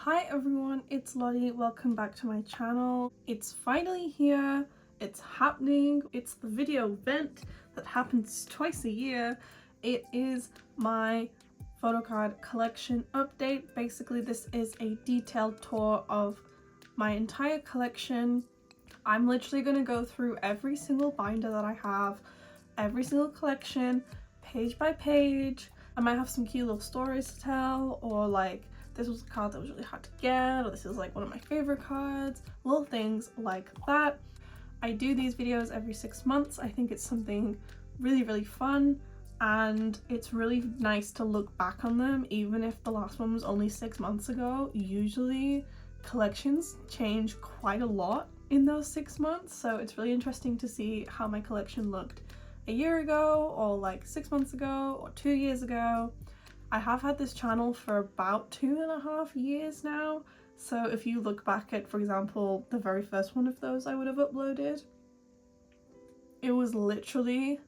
Hi everyone, it's Lottie. Welcome back to my channel. It's finally here. It's happening. It's the video event that happens twice a year. It is my photocard collection update. Basically, this is a detailed tour of my entire collection. I'm literally going to go through every single binder that I have, every single collection, page by page. I might have some cute little stories to tell, or like this was a card that was really hard to get, or this is like one of my favorite cards, little things like that. I do these videos every 6 months. I think it's something really fun, and it's really nice to look back on them even if the last one was only 6 months ago. Usually collections change quite a lot in those 6 months, so it's really interesting to see how my collection looked a year ago, or like 6 months ago, or 2 years ago. I have had this channel for about 2.5 years now, so if you look back at, for example, the very first one of those I would have uploaded, it was literally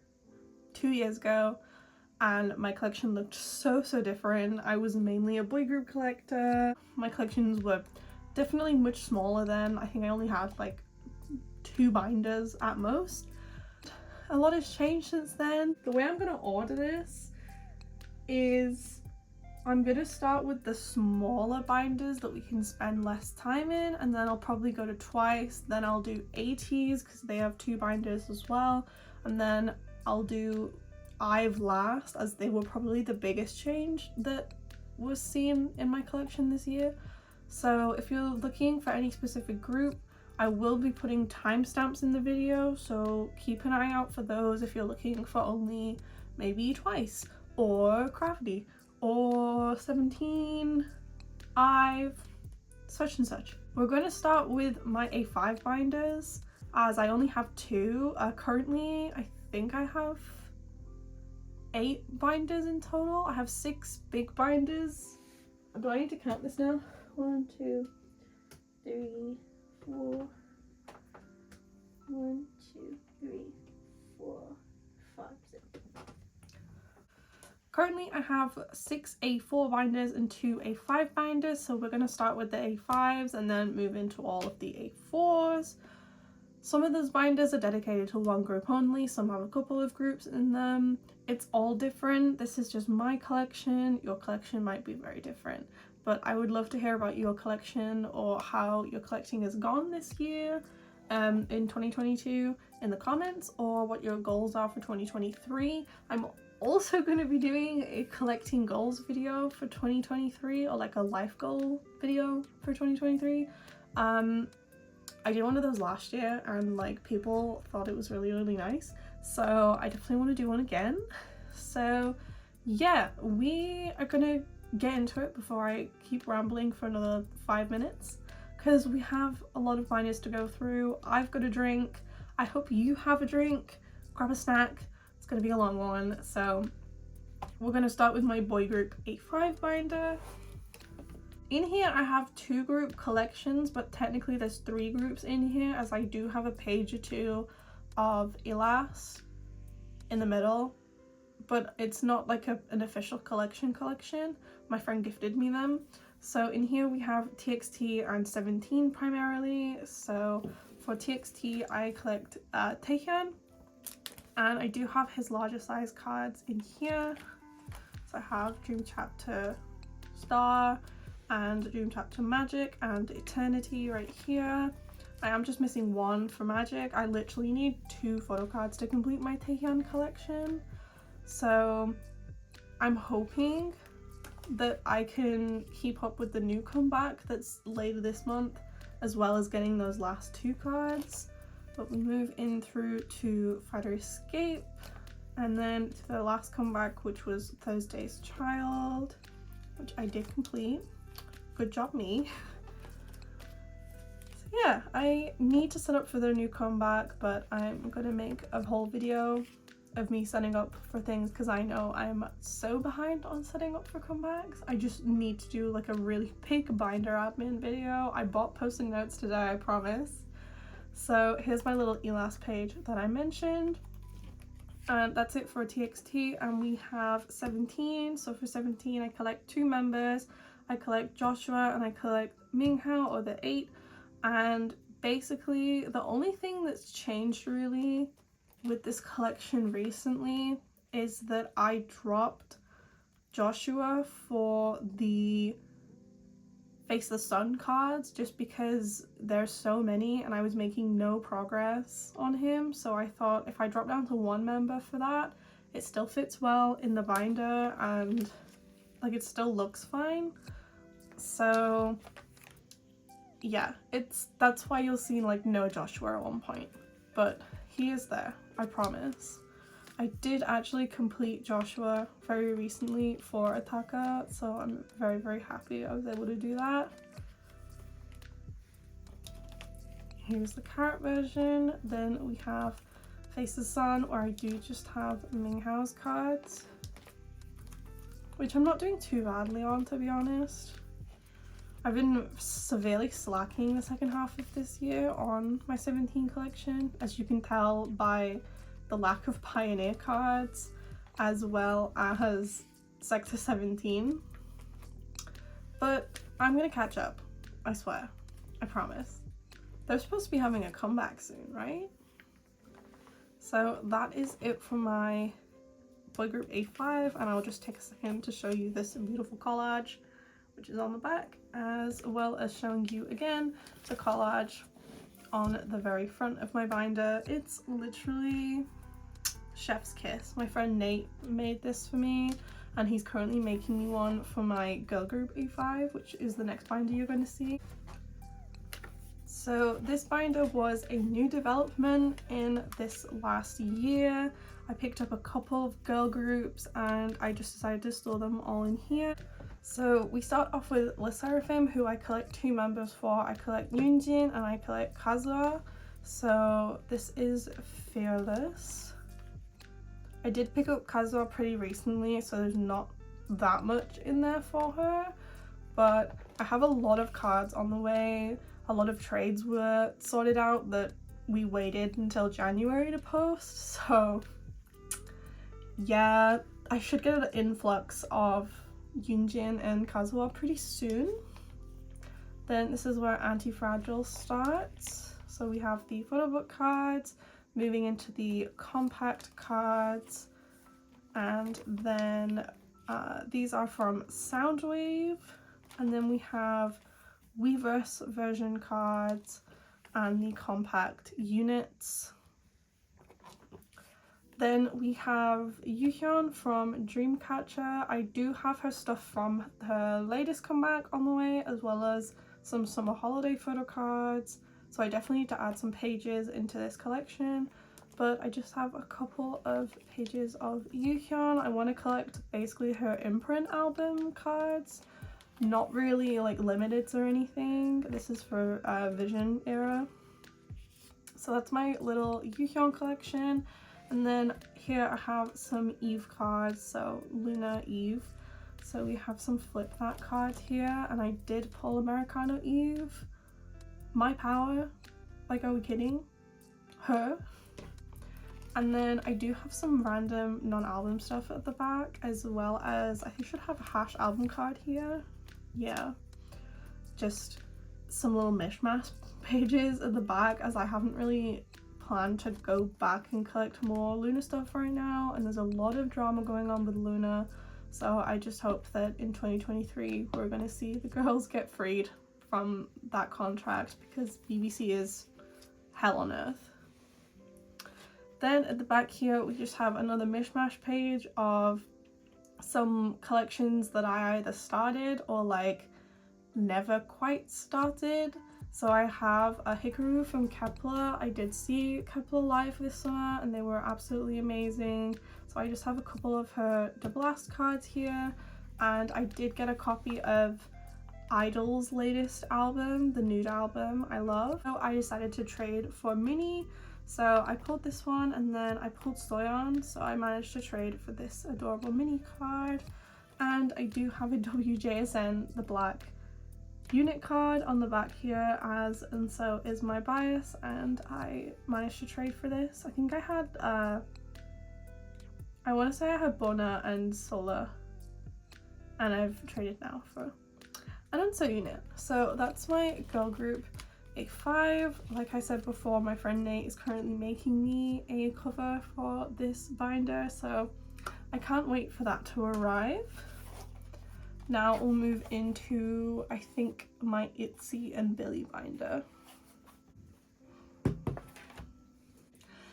2 years ago, and my collection looked so different. I was mainly a boy group collector. My collections were definitely much smaller then. I think I only had like 2 binders at most. A lot has changed since then. The way I'm gonna order this is I'm gonna start with the smaller binders that we can spend less time in, and then I'll probably go to twice. Then I'll do ateez because they have 2 binders as well, and then I'll do IVE last, as they were probably the biggest change that was seen in my collection this year. So if you're looking for any specific group, I will be putting timestamps in the video, so keep an eye out for those if you're looking for only maybe twice, or cravity, or 17 IVE, such and such. We're going to start with my A5 binders, as I only have 2. Currently I think I have 8 binders in total. I have 6 big binders. Do I need to count this now? 1, 2, 3, 4. 1, 2, 3, 4, 5, 6. Currently I have 6 A4 binders and 2 A5 binders, so we're going to start with the A5s and then move into all of the A4s. Some of those binders are dedicated to one group only, some have a couple of groups in them. It's all different. This is just my collection. Your collection might be very different, but I would love to hear about your collection or how your collecting has gone this year in 2022 in the comments, or what your goals are for 2023. I'm also going to be doing a collecting goals video for 2023, or like a life goal video for 2023. I did one of those last year and like people thought it was really nice, so I definitely want to do one again. So yeah, we are gonna get into it before I keep rambling for another 5 minutes, because we have a lot of binders to go through. I've got a drink. I hope you have a drink. Grab a snack. It's gonna be a long one. So we're gonna start with my boy group A5 binder. In here I have 2 group collections, but technically there's 3 groups in here, as I do have a page or 2 of elas in the middle, but it's not like an official collection. My friend gifted me them. So in here we have TXT and 17 primarily. So for TXT I collect Taehyun, and I do have his larger size cards in here. So I have Dream Chapter Star and Dream Chapter Magic and Eternity right here. I am just missing 1 for Magic. I literally need 2 photo cards to complete my Taehyun collection. So I'm hoping that I can keep up with the new comeback that's later this month, as well as getting those last 2 cards. But we move in through to Fighter Escape, and then to the last comeback, which was Thursday's Child, which I did complete. Good job me. So yeah, I need to set up for the new comeback, but I'm gonna make a whole video of me setting up for things, because I know I'm so behind on setting up for comebacks. I just need to do like a really big binder admin video. I bought post-it notes today, I promise. So here's my little elas page that I mentioned, and that's it for TXT. And we have 17. So for 17 I collect 2 members. I collect Joshua and I collect Minghao, or the 8, and basically the only thing that's changed really with this collection recently is that I dropped Joshua for the Face the Sun cards just because there's so many and I was making no progress on him, so I thought if I drop down to 1 member for that, it still fits well in the binder and like it still looks fine. So yeah, that's why you'll see like no Joshua at one point, but he is there, I promise. I did actually complete Joshua very recently for Ataka, so I'm very, very happy I was able to do that. Here's the carrot version. Then we have Face the Sun, where I do just have Minghao's cards, which I'm not doing too badly on, to be honest. I've been severely slacking the second half of this year on my 17 collection, as you can tell by the lack of Pioneer cards, as well as Sector 17. But I'm gonna catch up, I swear, I promise. They're supposed to be having a comeback soon, right? So that is it for my boy group A5, and I'll just take a second to show you this beautiful collage, which is on the back, as well as showing you again the collage on the very front of my binder. It's literally chef's kiss. My friend Nate made this for me, and he's currently making me one for my girl group A5, which is the next binder you're going to see. So this binder was a new development in this last year. I picked up a couple of girl groups and I just decided to store them all in here. So we start off with sserafim, who I collect 2 members for. I collect Yoonjin and I collect Kazuha. So this is Fearless. I did pick up Kazuha pretty recently, so there's not that much in there for her, but I have a lot of cards on the way. A lot of trades were sorted out that we waited until January to post, so yeah, I should get an influx of Yoonjin and Kazuha pretty soon. Then this is where Anti-Fragile starts. So we have the photo book cards, moving into the compact cards, and then these are from Soundwave, and then we have Weverse version cards and the compact units. Then we have Yuhyun from Dreamcatcher. I do have her stuff from her latest comeback on the way, as well as some summer holiday photo cards, so I definitely need to add some pages into this collection, but I just have a couple of pages of Yuhyun. I want to collect basically her imprint album cards, not really like limiteds or anything. This is for Vision era. So that's my little Yuhyun collection. And then here I have some Eve cards, so Loona Eve. So we have some flip that cards here, and I did pull Americano Eve. My power, like, are we kidding? Her. And then I do have some random non-album stuff at the back, as well as I think I should have a hash album card here. Yeah, just some little mishmash pages at the back, as I haven't really planned to go back and collect more Loona stuff right now, and there's a lot of drama going on with Loona, so I just hope that in 2023 we're going to see the girls get freed from that contract, because BBC is hell on earth. Then at the back here we just have another mishmash page of some collections that I either started or like never quite started. So I have a Hikaru from Kepler. I did see Kepler live this summer and they were absolutely amazing. So I just have a couple of her De Blast cards here, and I did get a copy of Idol's latest album, the Nude album I love. So I decided to trade for Minnie. So I pulled this one, and then I pulled Soyeon, so I managed to trade for this adorable Minnie card. And I do have a WJSN, the black unit card on the back here, and so is my bias, and I managed to trade for this. I think I had I want to say I had Bona and Sola, and I've traded now for and Unsew Unit. So that's my girl group A5. Like I said before, my friend Nate is currently making me a cover for this binder, so I can't wait for that to arrive. Now we'll move into, I think, my Itzy and Billlie binder.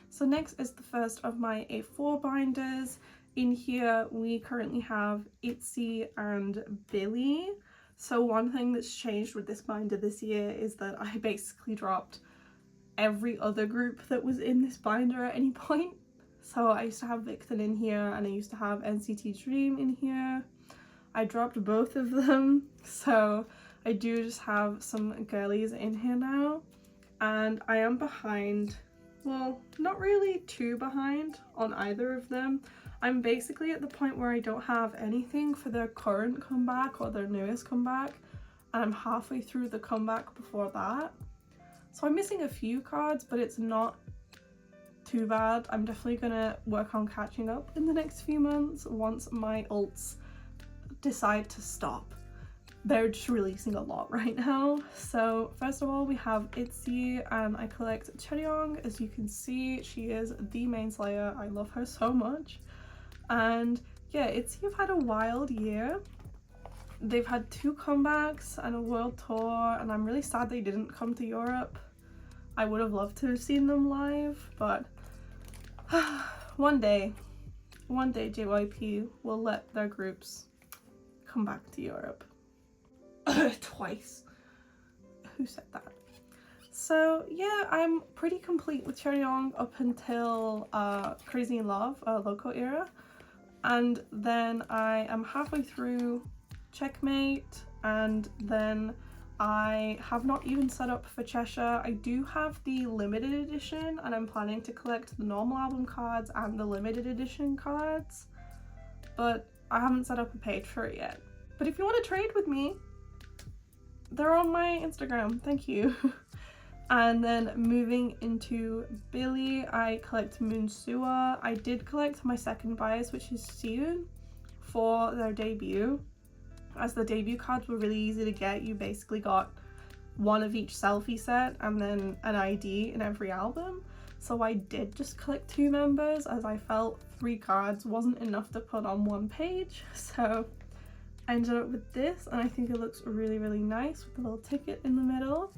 So next is the first of my A4 binders. In here we currently have Itzy and Billlie. So one thing that's changed with this binder this year is that I basically dropped every other group that was in this binder at any point. So I used to have Victon in here, and I used to have NCT Dream in here. I dropped both of them, so I do just have some girlies in here now, and I am behind, well, not really too behind on either of them. I'm basically at the point where I don't have anything for their current comeback or their newest comeback, and I'm halfway through the comeback before that. So I'm missing a few cards, but it's not too bad. I'm definitely gonna work on catching up in the next few months once my ults decide to stop. They're just releasing a lot right now. So first of all, we have Itzy, and I collect Cheryong. As you can see, she is the main slayer. I love her so much. And yeah, Itzy have had a wild year. They've had 2 comebacks and a world tour, and I'm really sad they didn't come to Europe. I would have loved to have seen them live, but one day JYP will let their groups come back to Europe. Twice. Who said that? So yeah, I'm pretty complete with Cheryong up until Crazy in Love, Loco era, and then I am halfway through Checkmate, and then I have not even set up for Cheshire. I do have the limited edition, and I'm planning to collect the normal album cards and the limited edition cards, but I haven't set up a page for it yet. But if you want to trade with me, they're on my Instagram, thank you. And then moving into Billlie, I collect Moonsua. I did collect my second bias, which is Seoon, for their debut. As the debut cards were really easy to get, you basically got one of each selfie set and then an ID in every album. So I did just collect 2 members, as I felt 3 cards wasn't enough to put on one page. So I ended up with this, and I think it looks really, really nice with the little ticket in the middle.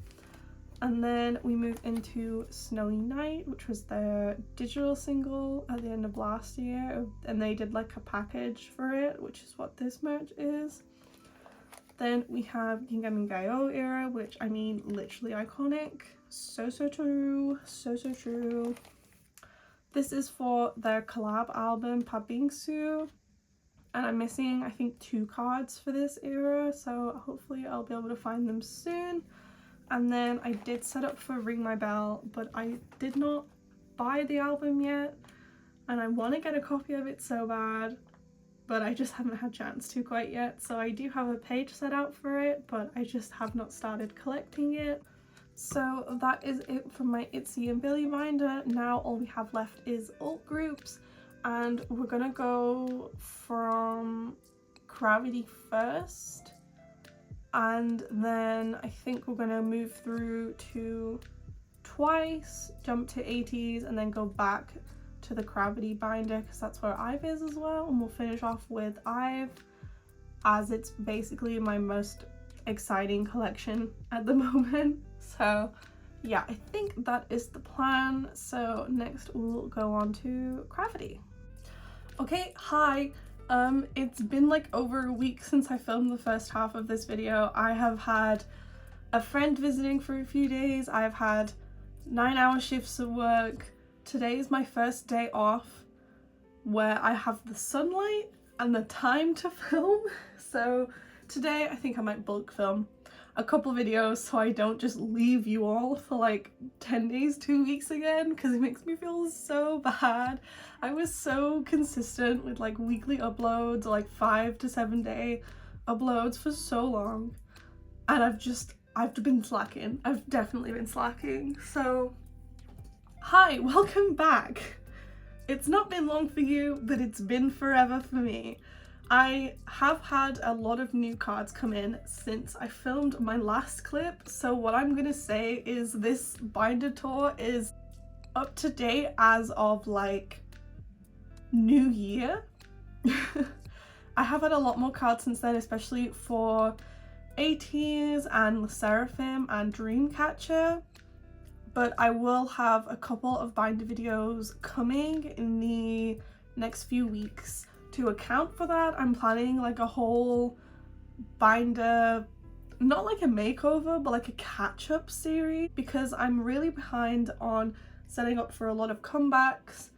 And then we move into Snowy Night, which was their digital single at the end of last year, and they did like a package for it, which is what this merch is. Then we have Gingamin Gayo era, which, I mean, literally iconic. So true, so true. This is for their collab album Pabingsu, and I'm missing, I think, 2 cards for this era, so hopefully I'll be able to find them soon. And then I did set up for Ring My Bell, but I did not buy the album yet, and I want to get a copy of it so bad, but I just haven't had a chance to quite yet. So I do have a page set out for it, but I just have not started collecting it. So that is it for my Itzy and Billlie binder. Now all we have left is alt groups, and we're gonna go from Cravity first, and then I think we're gonna move through to Twice, jump to ateez, and then go back to the Cravity binder because that's where IVE is as well, and we'll finish off with IVE, as it's basically my most exciting collection at the moment. So yeah, I think that is the plan. So next we'll go on to Cravity. Okay, hi. It's been like over a week since I filmed the first half of this video. I have had a friend visiting for a few days. I've had 9-hour shifts of work. Today is my first day off where I have the sunlight and the time to film. So today I think I might bulk film a couple videos so I don't just leave you all for like 10 days, 2 weeks again, because it makes me feel so bad. I was so consistent with like weekly uploads, like 5 to 7 day uploads for so long, and I've been slacking. I've definitely been slacking. So hi, welcome back. It's not been long for you, but it's been forever for me. I have had a lot of new cards come in since I filmed my last clip, so what I'm gonna say is this binder tour is up to date as of like New Year. I have had a lot more cards since then, especially for ateez and sserafim and dreamcatcher, but I will have a couple of binder videos coming in the next few weeks to account for that. I'm planning like a whole binder, not like a makeover, but like a catch-up series, because I'm really behind on setting up for a lot of comebacks.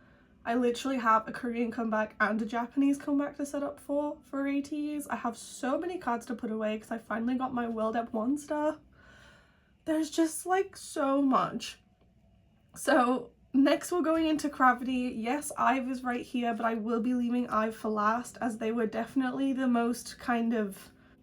I literally have a Korean comeback and a Japanese comeback to set up for ateez. I have so many cards to put away because I finally got my World Ep 1 stuff. There's just like so much. So next we're going into Cravity. Yes, IVE is right here, but I will be leaving IVE for last, as they were definitely the most kind of,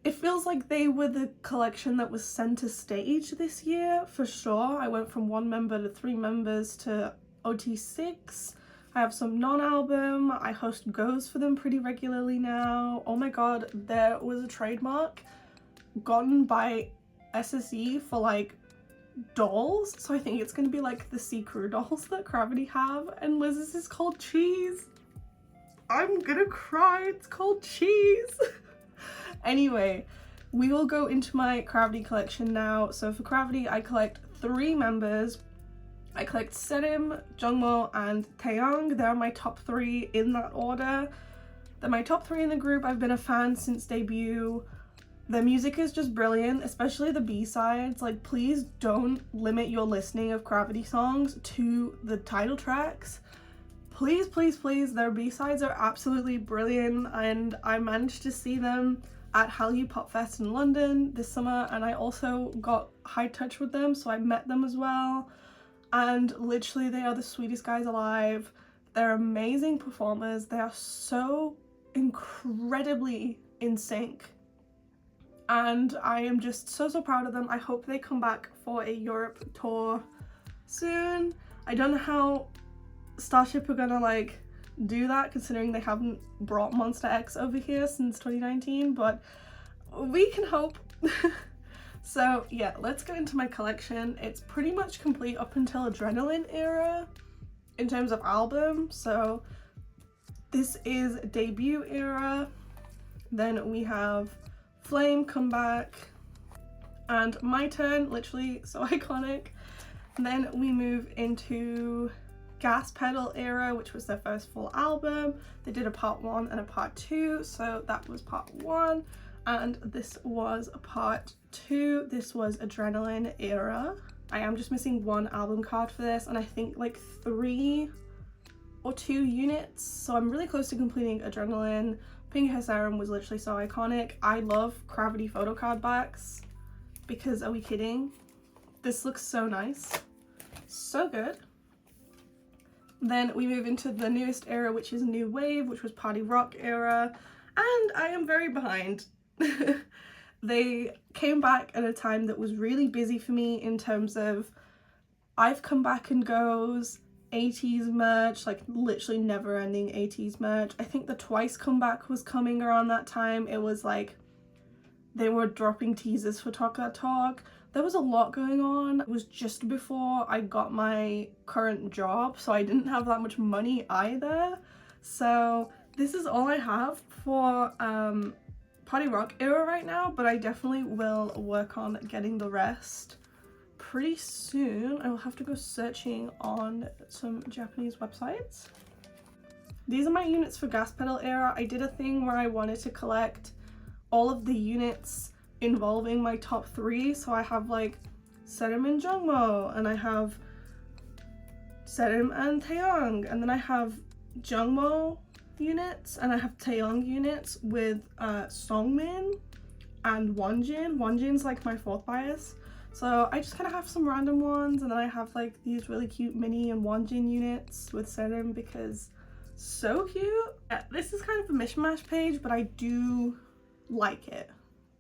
it feels like they were the collection that was center stage this year for sure. I went from 1 member to 3 members to ot6. I have some non-album. I host goes for them pretty regularly now. Oh my god, there was a trademark gotten by SSE for like dolls, so I think it's gonna be like the Sea Crew dolls that Cravity have, and Liz's is called Cheese. I'm gonna cry, it's called Cheese. Anyway, we will go into my Cravity collection now. So for Cravity, I collect 3 members. I collect Serim, Jungmo, and Taeyong. They're my top 3 in that order. They're my top 3 in the group. I've been a fan since debut. The music is just brilliant, especially the B-sides. Like, please don't limit your listening of Cravity songs to the title tracks. Please, please, please, their B-sides are absolutely brilliant, and I managed to see them at Hallyu Pop Fest in London this summer, and I also got high touch with them, so I met them as well. And literally they are the sweetest guys alive. They're amazing performers. They are so incredibly in sync. And I am just so proud of them. I hope they come back for a Europe tour soon. I don't know how Starship are gonna like do that, considering they haven't brought Monster X over here since 2019, but we can hope. So yeah, let's get into my collection. It's pretty much complete up until Adrenaline era in terms of album. So this is debut era. Then we have Flame, Comeback, and My Turn, literally so iconic. And then we move into Gas Pedal era, which was their first full album. They did a part 1 and a part 2, so that was part 1. And this was a part 2. This was Adrenaline era. I am just missing 1 album card for this, and I think like 3 or 2 units, so I'm really close to completing Adrenaline. Pink Hair Serum was literally so iconic. I love Cravity photocard backs because, are we kidding? This looks so nice, so good. Then we move into the newest era, which is New Wave, which was Party Rock era, and I am very behind. They came back at a time that was really busy for me in terms of I've come back and goes, ateez merch, like literally never ending ateez merch. I think the Twice comeback was coming around that time. It was like they were dropping teasers for Talk That Talk. There was a lot going on. It was just before I got my current job, so I didn't have that much money either. So this is all I have for Party Rock era right now, but I definitely will work on getting the rest pretty soon. I will have to go searching on some Japanese websites. These are my units for Gas Pedal era. I did a thing where I wanted to collect all of the units involving my top 3, so I have like Serim and Jungmo, and I have Serim and Taeyong, and then I have Jungmo units, and I have Taeyong units with Songmin and Wonjin. Wonjin's like my 4th bias, so I just kind of have some random ones, and then I have like these really cute mini and Wonjin units with Serim because so cute. Yeah, this is kind of a mishmash page, but I do like it.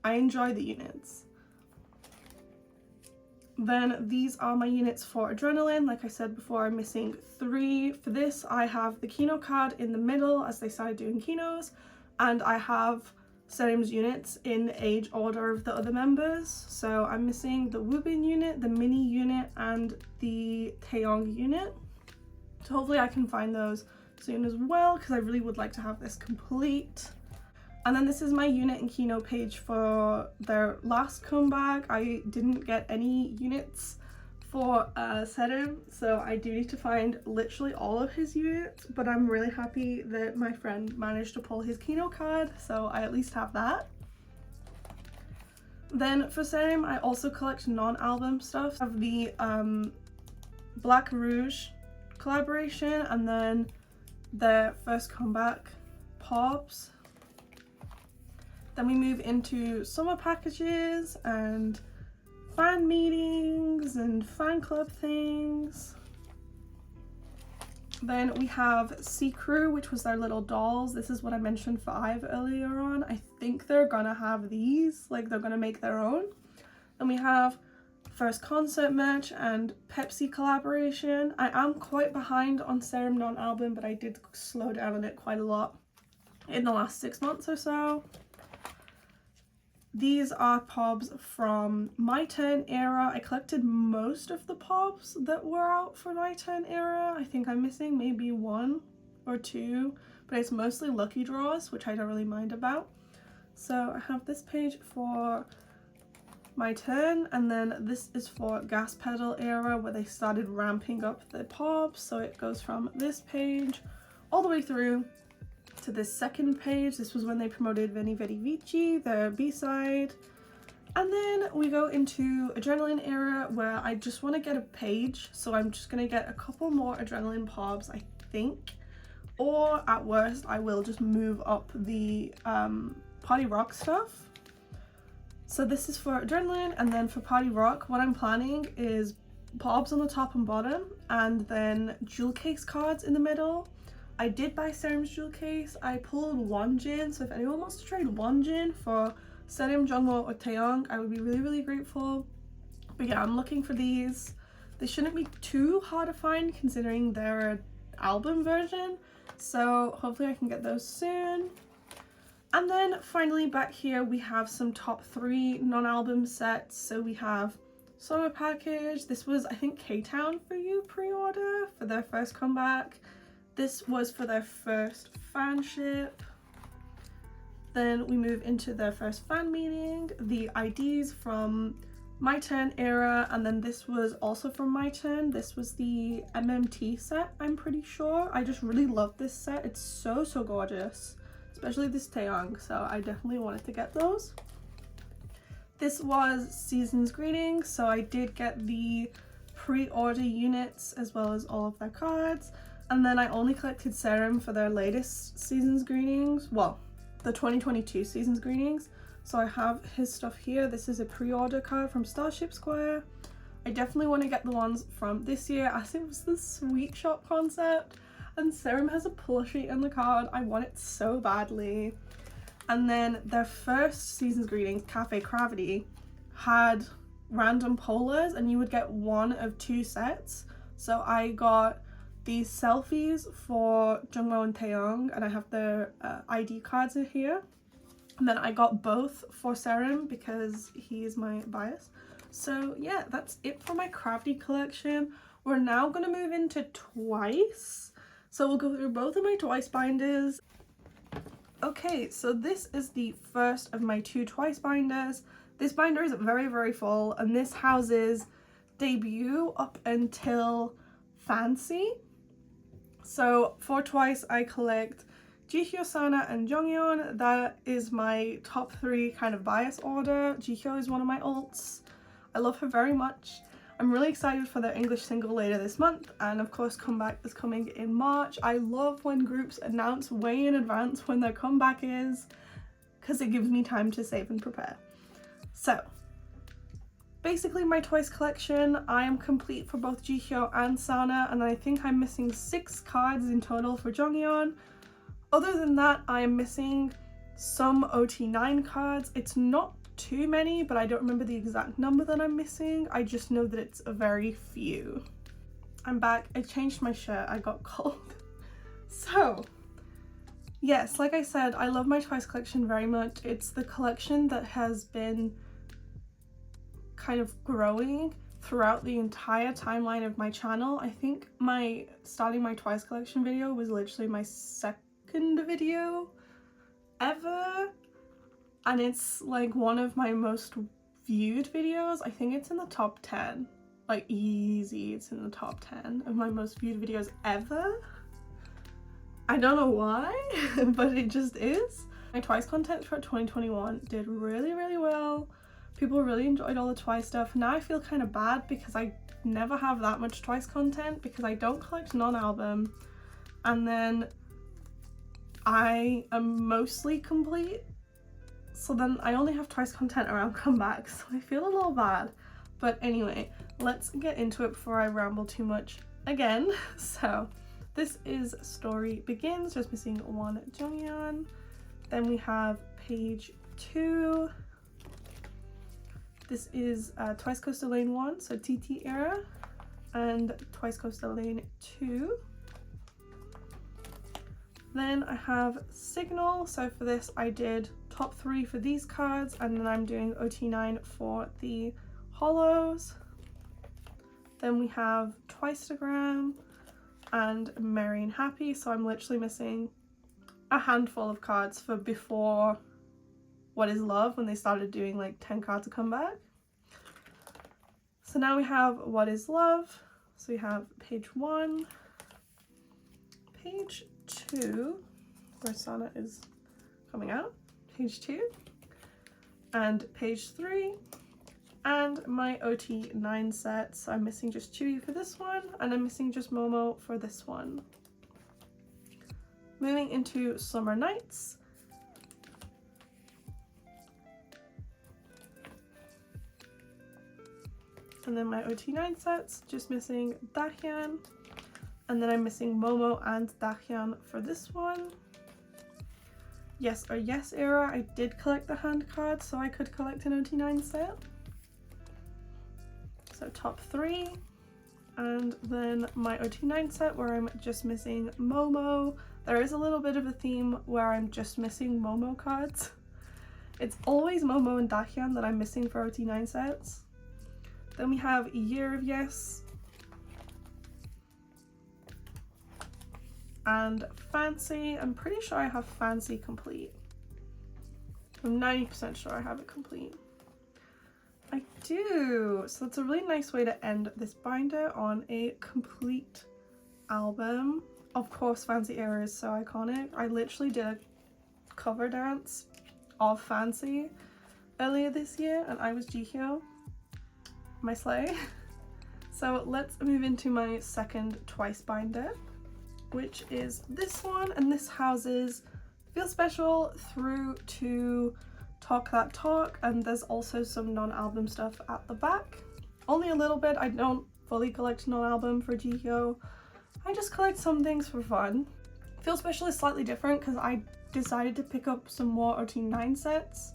I enjoy the units. Then these are my units for Adrenaline. Like I said before, I'm missing 3. For this, I have the Kino card in the middle as they started doing Kinos, and I have Serim's units in age order of the other members. So I'm missing the Woobin unit, the Mini unit, and the Taeyong unit. So hopefully I can find those soon as well, because I really would like to have this complete. And then this is my unit and Kino page for their last comeback. I didn't get any units for Serim, so I do need to find literally all of his units, but I'm really happy that my friend managed to pull his Kino card, so I at least have that. Then for Serim, I also collect non-album stuff. I have the Black Rouge collaboration, and then their first comeback pops. Then we move into summer packages and fan meetings and fan club things. Then we have Sea Crew, which was their little dolls. This is what I mentioned for IVE earlier on. I think they're gonna have these, like they're gonna make their own. Then we have first concert merch and Pepsi collaboration. I am quite behind on Serim non-album, but I did slow down on it quite a lot in the last 6 months or so. These are pobs from My Turn era. I collected most of the pobs that were out for My Turn era. I think I'm missing maybe 1 or 2, but it's mostly lucky draws, which I don't really mind about. So I have this page for My Turn, and then this is for Gas Pedal era, where they started ramping up the pobs. So it goes from this page all the way through to this second page. This was when they promoted Veni Vidi Vici, their B-side. And then we go into Adrenaline era, where I just want to get a page, so I'm just going to get a couple more Adrenaline pobs, I think. Or at worst, I will just move up the Party Rock stuff. So this is for Adrenaline, and then for Party Rock, what I'm planning is pobs on the top and bottom, and then jewel case cards in the middle. I did buy Serim's jewel case. I pulled Wonjin, so if anyone wants to trade Wonjin for Serim, Jungwoo, or Taeyong, I would be really grateful. But yeah, I'm looking for these. They shouldn't be too hard to find considering they're an album version, so hopefully I can get those soon. And then finally back here we have some top 3 non-album sets. So we have Summer Package. This was, I think, K-Town for You pre-order for their first comeback. This was for their first fanship. Then we move into their first fan meeting, the IDs from My Turn era, and then this was also from My Turn. This was the MMT set, I'm pretty sure. I just really love this set. It's so gorgeous, especially this Taeyong, so I definitely wanted to get those. This was Season's Greetings, so I did get the pre-order units as well as all of their cards. And then I only collected Serim for their latest Season's Greetings, well, the 2022 Season's Greetings. So I have his stuff here. This is a pre-order card from Starship Square. I definitely want to get the ones from this year, as it was the Sweet Shop concept, and Serim has a plushie in the card. I want it so badly. And then their first Season's Greetings, Cafe Cravity, had random polars, and you would get 1 of 2 sets. So I got these selfies for Jungwoo and Taeyong, and I have their ID cards in here. And then I got both for Serim because he is my bias. So yeah, that's it for my Cravity collection. We're now going to move into Twice. So we'll go through both of my Twice binders. Okay, so this is the first of my 2 Twice binders. This binder is very full, and this houses debut up until Fancy. So for Twice, I collect Jihyo, Sana, and Jonghyun. That is my top 3 kind of bias order. Jihyo is one of my ults. I love her very much. I'm really excited for their English single later this month, and of course Comeback is coming in March. I love when groups announce way in advance when their comeback is, because it gives me time to save and prepare. So basically my Twice collection, I am complete for both Jihyo and Sana, and I think I'm missing 6 cards in total for Jonghyun. Other than that, I am missing some OT9 cards. It's not too many, but I don't remember the exact number that I'm missing. I just know that it's a very few. I'm back. I changed my shirt. I got cold. So yes, like I said, I love my Twice collection very much. It's the collection that has been kind of growing throughout the entire timeline of my channel. I think starting my Twice collection video was literally my second video ever, and it's like one of my most viewed videos. I think it's in the top 10, like easy, it's in the top 10 of my most viewed videos ever. I don't know why, but it just is. My Twice content for 2021 did really, really well. People really enjoyed all the Twice stuff. Now I feel kind of bad because I never have that much Twice content because I don't collect non-album, and then I am mostly complete, so then I only have Twice content around comebacks, so I feel a little bad. But anyway, let's get into it before I ramble too much again. So this is Story Begins, just missing one Jonghyun. Then we have page 2. This is Twice Coastal Lane 1, so TT era, and Twice Coastal Lane 2. Then I have Signal, so for this I did top 3 for these cards, and then I'm doing ot9 for the hollows. Then we have Twiceagram and Merry and Happy, so I'm literally missing a handful of cards for before What Is Love, when they started doing like 10 cards a comeback. So now we have What Is Love, so we have page 1, page 2, where Sana is coming out, page 2, and page 3, and my ot9 set. So I'm missing just Chewy for this one, and I'm missing just Momo for this one. Moving into Summer Nights. And then my ot9 sets, just missing Dahyun, and then I'm missing Momo and Dahyun for this one. Yes or Yes era, I did collect the hand cards, so I could collect an ot9 set. So top 3, and then my ot9 set where I'm just missing Momo. There is a little bit of a theme where I'm just missing Momo cards. It's always Momo and Dahyun that I'm missing for ot9 sets. Then we have Year of Yes and Fancy. I'm pretty sure I have Fancy complete. I'm 90% sure I have it complete. I do! So that's a really nice way to end this binder, on a complete album. Of course, Fancy era is so iconic. I literally did a cover dance of Fancy earlier this year, and I was Jihyo. My slay. So let's move into my second Twice binder, which is this one, and this houses Feel Special through to Talk That Talk, and there's also some non-album stuff at the back. Only a little bit. I don't fully collect non-album for Jihyo. I just collect some things for fun. Feel Special is slightly different because I decided to pick up some more ot9 sets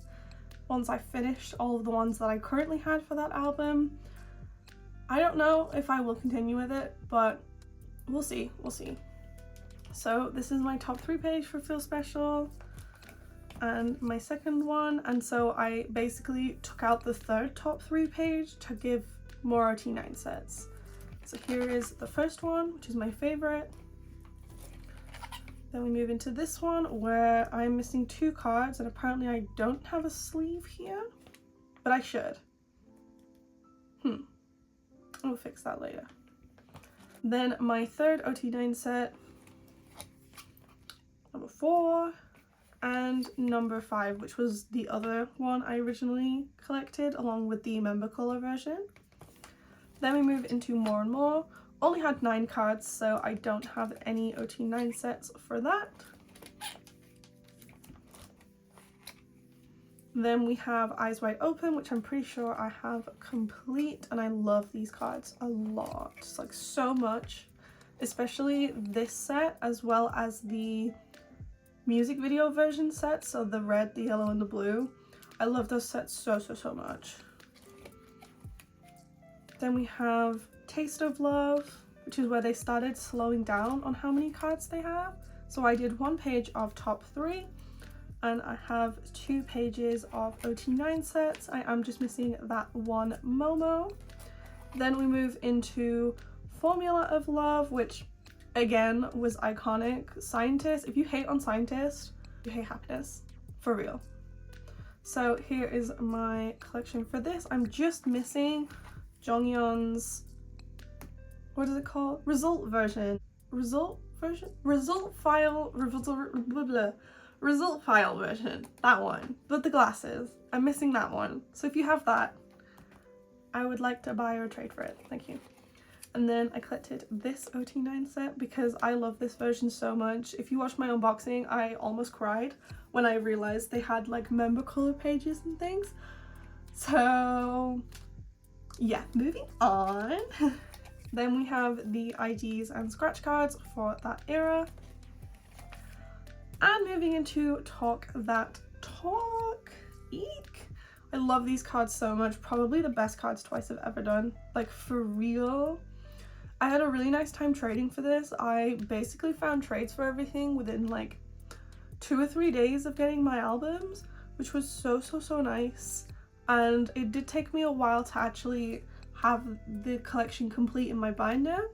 once I finished all of the ones that I currently had for that album. I don't know if I will continue with it, but we'll see, we'll see. So this is my top 3 page for Feel Special, and my second one, and so I basically took out the third top 3 page to give more ot9 sets. So here is the first one, which is my favorite. Then we move into this one where I'm missing 2 cards, and apparently I don't have a sleeve here, but I should. We'll fix that later. Then my third ot9 set, number 4, and number 5, which was the other one I originally collected along with the member color version. Then we move into More and More. Only had 9 cards, so I don't have any ot9 sets for that. Then we have Eyes Wide Open, which I'm pretty sure I have complete, and I love these cards a lot, just like so much, especially this set as well as the music video version set, so the red, the yellow, and the blue. I love those sets so much. Then we have Taste of Love, which is where they started slowing down on how many cards they have. So I did 1 page of top 3, and I have 2 pages of ot9 sets. I am just missing that one Momo. Then we move into Formula of Love, which again was iconic. Scientist, if you hate on Scientist, you hate happiness, for real. So here is my collection for this. I'm just missing Jonghyun's, what is it called? Result version. Result file version. That one. But the glasses. I'm missing that one. So if you have that, I would like to buy or trade for it. Thank you. And then I collected this ot9 set because I love this version so much. If you watched my unboxing, I almost cried when I realized they had like member color pages and things. So yeah, moving on. Then we have the IDs and scratch cards for that era. And moving into Talk That Talk. Eek! I love these cards so much. Probably the best cards twice I've ever done. Like, for real. I had a really nice time trading for this. I basically found trades for everything within like 2 or 3 days of getting my albums, which was so nice. And it did take me a while to actually have the collection complete in my binder,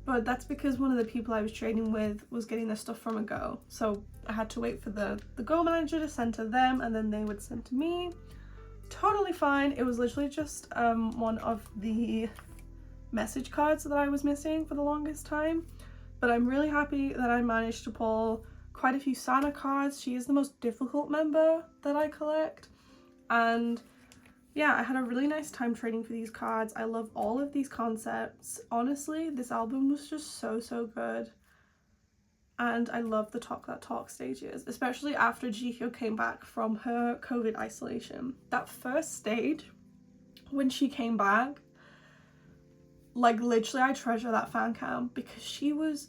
but that's because one of the people I was trading with was getting their stuff from a Go, so I had to wait for the Go manager to send to them, and then they would send to me. Totally fine. It was literally just one of the message cards that I was missing for the longest time, but I'm really happy that I managed to pull quite a few Sana cards. She is the most difficult member that I collect, and yeah, I had a really nice time trading for these cards. I love all of these concepts. Honestly, this album was just so good. And I love the Talk That Talk stages, especially after Jihyo came back from her COVID isolation. That first stage, when she came back, like literally I treasure that fan cam because she was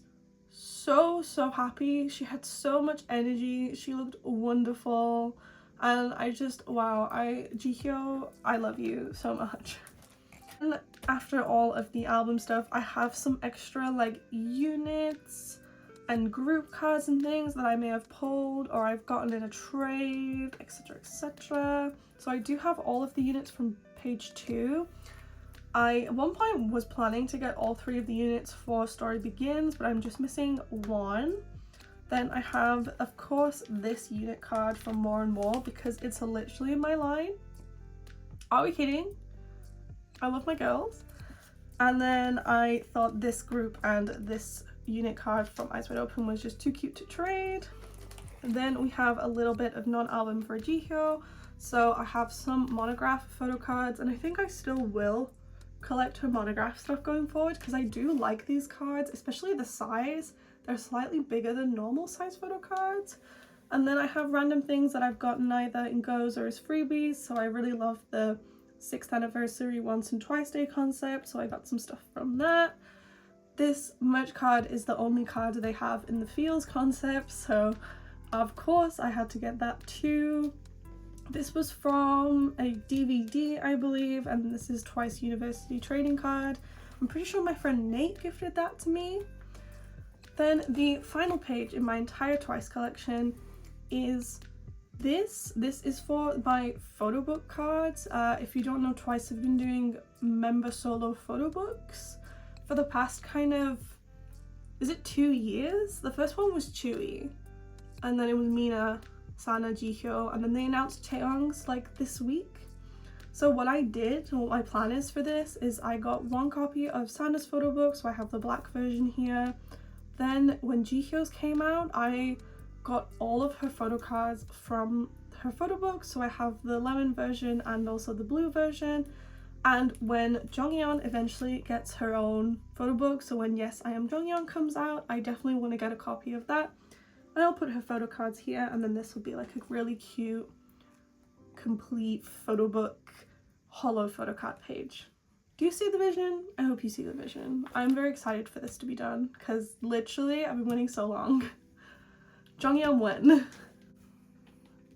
so happy. She had so much energy. She looked wonderful. And I just, wow, Jihyo, I love you so much. And after all of the album stuff, I have some extra like units and group cards and things that I may have pulled or I've gotten in a trade, etc. So I do have all of the units from page 2. I at one point was planning to get all 3 of the units for Story Begins, but I'm just missing 1. Then I have, of course, this unit card from More and More because it's literally in my line. Are we kidding? I love my girls. And then I thought this group and this unit card from Eyes Wide Open was just too cute to trade. And then we have a little bit of non-album for Jihyo. So I have some monograph photo cards, and I think I still will collect her monograph stuff going forward because I do like these cards, especially the size. They're slightly bigger than normal size photo cards. And then I have random things that I've gotten either in goes or as freebies. So I really love the 6th anniversary once and twice day concept, so I got some stuff from that. This merch card is the only card they have in the Feels concept, so of course I had to get that too. This was from a DVD, I believe, and this is Twice University trading card. I'm pretty sure my friend Nate gifted that to me. Then the final page in my entire Twice collection is this. This is for my photo book cards. If you don't know, Twice have been doing member solo photo books for the past kind of, is it 2 years? The first one was Chewy, and then it was Mina, Sana, Jihyo, and then they announced Taeyong's like this week. So what I did, and what my plan is for this, is I got 1 copy of Sana's photo book, so I have the black version here. Then when Jihyo's came out, I got all of her photo cards from her photo book, so I have the lemon version and also the blue version. And when Jonghyun eventually gets her own photo book, so when Yes I Am Jonghyun comes out, I definitely want to get a copy of that. And I'll put her photo cards here, and then this will be like a really cute, complete photo book, hollow photo card page. Do you see the vision? I hope you see the vision. I'm very excited for this to be done because literally I've been waiting so long. Jonghyun win.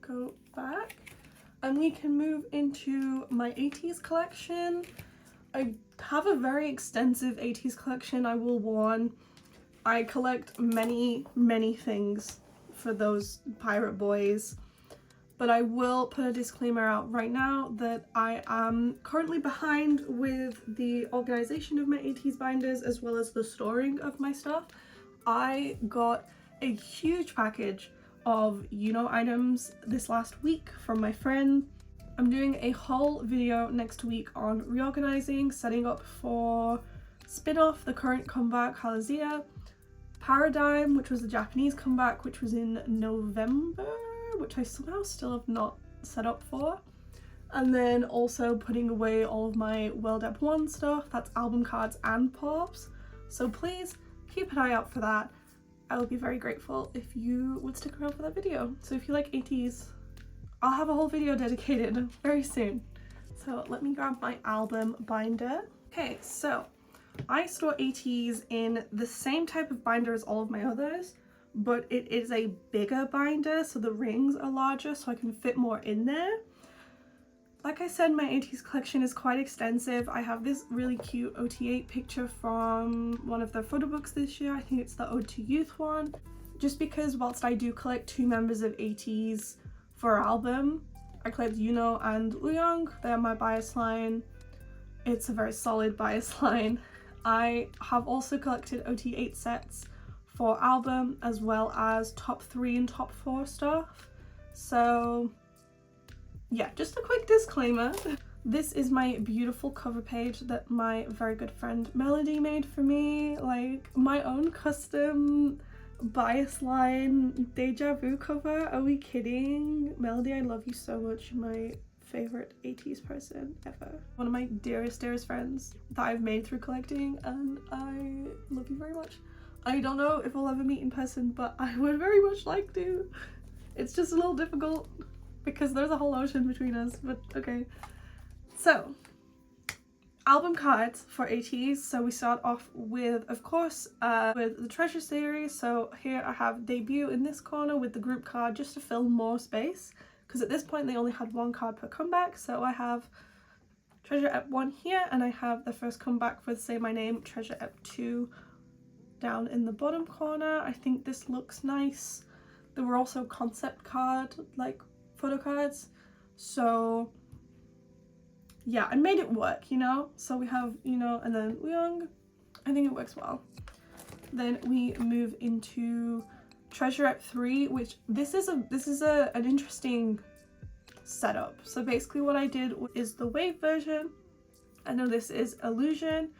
Go back and we can move into my ateez collection. I have a very extensive ateez collection, I will warn. I collect many things for those pirate boys, but I will put a disclaimer out right now that I am currently behind with the organization of my ateez binders as well as the storing of my stuff. I got a huge package of items this last week from my friend. I'm doing a whole video next week on reorganizing, setting up for Spin-Off, the current comeback Halazia, Paradigm, which was the Japanese comeback, which was in November, which I somehow still have not set up for. And then also putting away all of my World Ep 1 stuff, that's album cards and pops. So please keep an eye out for that. I will be very grateful if you would stick around for that video. So if you like ateez, I'll have a whole video dedicated very soon. So let me grab my album binder. Okay, so I store ateez in the same type of binder as all of my others, but it is a bigger binder, so the rings are larger so I can fit more in there. Like I said, my ateez collection is quite extensive. I have this really cute OT8 picture from one of their photo books this year. I think it's the Ode to Youth one. Just because whilst I do collect 2 members of ateez for our album, I collect Yuno and Uyong. They're my bias line. It's a very solid bias line. I have also collected OT8 sets for album as well as top 3 and top 4 stuff. So yeah, just a quick disclaimer. This is my beautiful cover page that my very good friend Melody made for me, like my own custom bias line deja vu cover. Are we kidding? Melody, I love you so much. You're my favorite ateez person ever. One of my dearest friends that I've made through collecting, and I love you very much. I don't know if we'll ever meet in person, but I would very much like to. It's just a little difficult because there's a whole ocean between us, but okay. So, album cards for ateez. So we start off with, of course, with the Treasure series. So here I have Debut in this corner with the group card just to fill more space, because at this point they only had 1 card per comeback. So I have Treasure Ep 1 here, and I have the first comeback with Say My Name, Treasure Ep 2 down in the bottom corner. I think this looks nice. There were also concept card, like photo cards. So yeah, I made it work, you know? So we have, and then Uyong. I think it works well. Then we move into Treasure Ep 3, which this is an interesting setup. So basically what I did is the wave version. I know this is Illusion,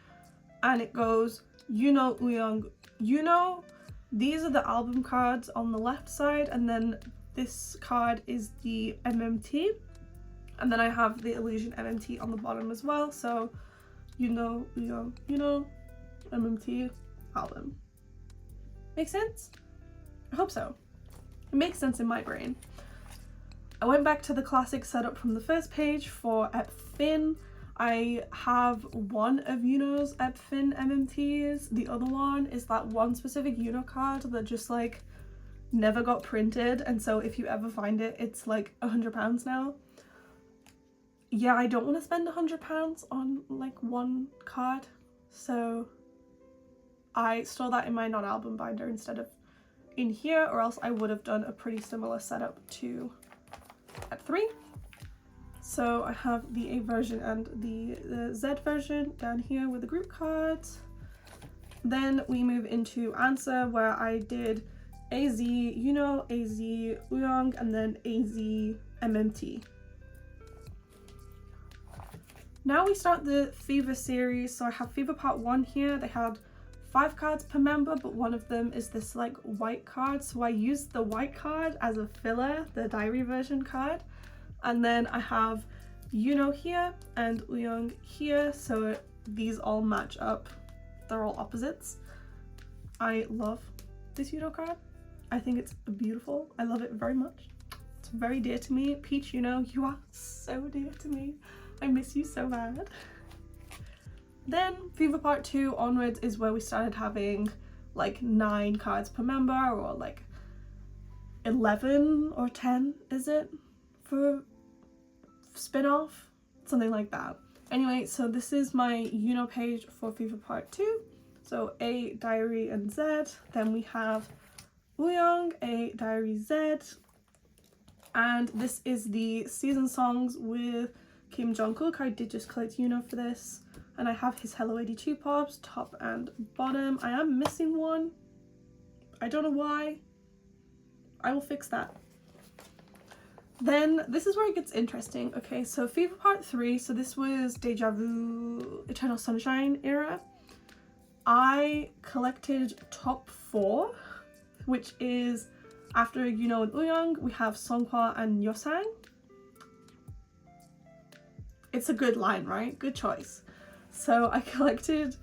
and it goes Uyong, these are the album cards on the left side, and then this card is the MMT, and then I have the Illusion MMT on the bottom as well. So Uyong, MMT, album. Make sense? I hope so. It makes sense in my brain. I went back to the classic setup from the first page for Ep Fin. I have one of Yuno's Ep Fin MMTs. The other one is that one specific Yuno card that just like never got printed, and so if you ever find it, it's like £100 now. Yeah, I don't want to spend £100 on like one card, so I store that in my non-album binder instead of in here, or else I would have done a pretty similar setup to Ep 3. So I have the A version and the Z version down here with the group cards. Then we move into Answer, where I did AZ, AZ Uyong, and then AZ MMT. Now we start the Fever series. So I have Fever Part 1 here. They had 5 cards per member, but one of them is this like white card. So I used the white card as a filler, the diary version card. And then I have here and Uyong here. So these all match up. They're all opposites. I love this card. I think it's beautiful. I love it very much. It's very dear to me. Peach, you are so dear to me. I miss you so bad. Then Fever Part 2 onwards is where we started having like 9 cards per member, or like 11 or 10, is it, for Spin-Off? Something like that. Anyway, so this is my page for Fever Part 2. So A, Diary, and Z. Then we have Wooyoung, A, Diary, Z. And this is the season songs with Kim Jungkook. I did just collect for this. And I have his Hello 82 pops, top and bottom. I am missing one. I don't know why. I will fix that. Then this is where it gets interesting. Okay, so Fever Part 3. So this was Deja Vu, Eternal Sunshine era. I collected top 4, which is after and Wooyoung, we have Songhwa and Yeosang. It's a good line, right? Good choice. So I collected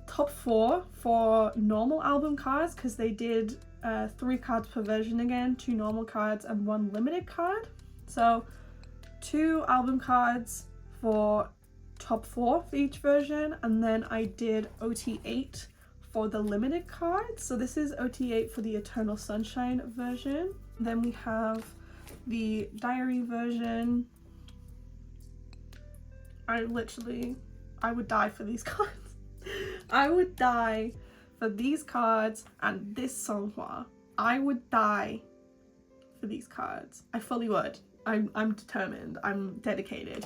top 4 for normal album cards because they did 3 cards per version again, 2 normal cards and 1 limited card. So 2 album cards for top 4 for each version, and then I did ot8 for the limited card. So this is ot8 for the Eternal Sunshine version. Then we have the Diary version. I would die for these cards. I would die for these cards and this Songhwa. I would die for these cards. I fully would. I'm determined. I'm dedicated,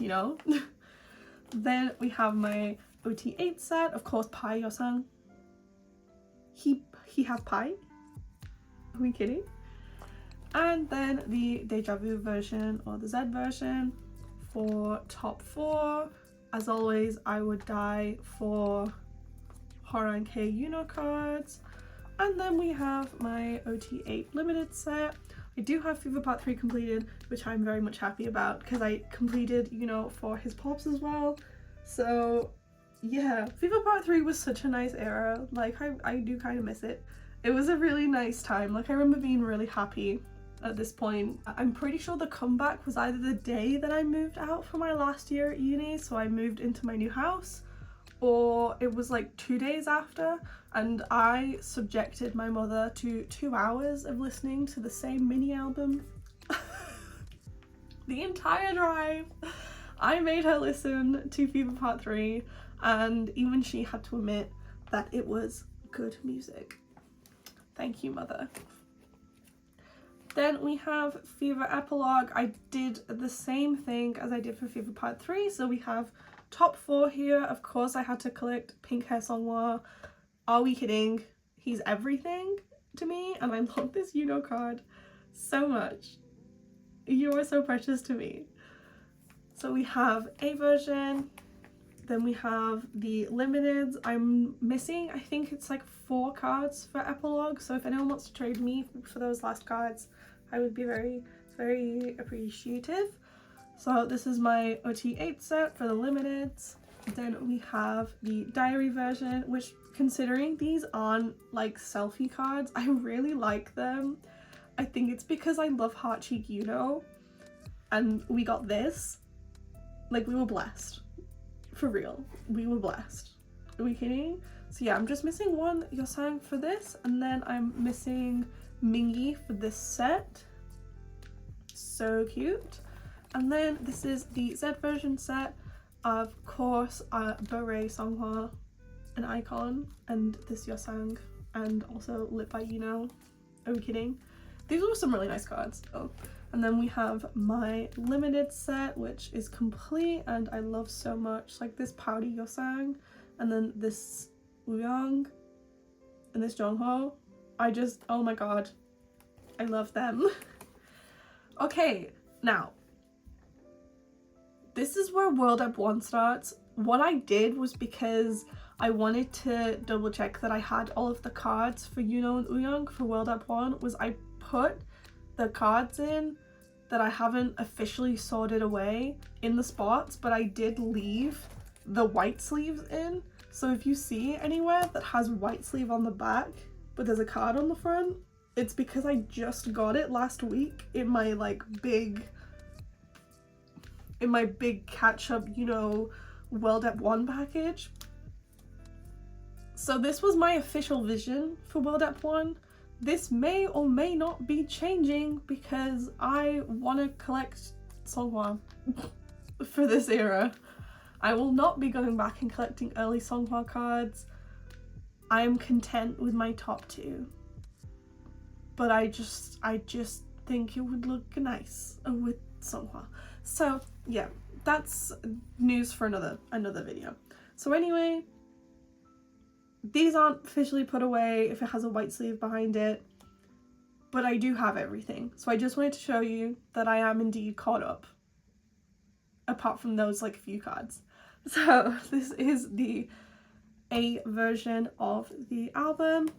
Then we have my ot8 set. Of course, Pai Yeosang. He has Pai? Are we kidding? And then the Deja Vu version or the Z version for top 4. As always, I would die for Hora and K cards. And then we have my ot8 limited set. I do have Fever Part 3 completed, which I'm very much happy about because I completed, for his pops as well. So yeah, Fever Part 3 was such a nice era. Like, I do kind of miss it. It was a really nice time. Like, I remember being really happy at this point. I'm pretty sure the comeback was either the day that I moved out for my last year at uni, so I moved into my new house, or it was like 2 days after, and I subjected my mother to 2 hours of listening to the same mini album. The entire drive I made her listen to Fever Part 3, and even she had to admit that it was good music. Thank you, mother. Then we have Fever Epilogue. I did the same thing as I did for Fever Part 3, so we have top 4 here. Of course, I had to collect Pink Hair Songhwa. Are we kidding? He's everything to me, and I love this card so much. You are so precious to me. So we have a version, then we have the limiteds. I'm missing, I think it's like 4 cards for Epilogue, so if anyone wants to trade me for those last cards, I would be very, very appreciative. So this is my ot8 set for the limiteds. Then we have the Diary version, which, considering these aren't like selfie cards, I really like them. I think it's because I love Heart Cheek and we got this. Like, we were blessed. For real. We were blessed. Are we kidding? So yeah, I'm just missing one Yeosang for this, and then I'm missing Mingi for this set. So cute. And then this is the Z version set. Of course, Beret Songhwa, an icon, and this Yeosang, and also Lit by Are we kidding? These were some really nice cards. Oh. And then we have my limited set, which is complete and I love so much. Like this Pouty Yeosang, and then this Wooyoung, and this Jongho. Oh my god, I love them. Okay, now, this is where World Up 1 starts. What I did was, because I wanted to double check that I had all of the cards for and Wooyoung for World Up 1, was I put the cards in that I haven't officially sorted away in the spots, but I did leave the white sleeves in. So if you see anywhere that has white sleeve on the back, but there's a card on the front, it's because I just got it last week in my big catch-up, World Up 1 package. So this was my official vision for World Up 1. This may or may not be changing because I want to collect Songhwa. for this era. I will not be going back and collecting early Songhwa cards. I am content with my top 2. But I just think it would look nice with Songhwa. So yeah, that's news for another video. So anyway, these aren't officially put away if it has a white sleeve behind it, but I do have everything. So I just wanted to show you that I am indeed caught up, apart from those like few cards. So this is the A version of the album.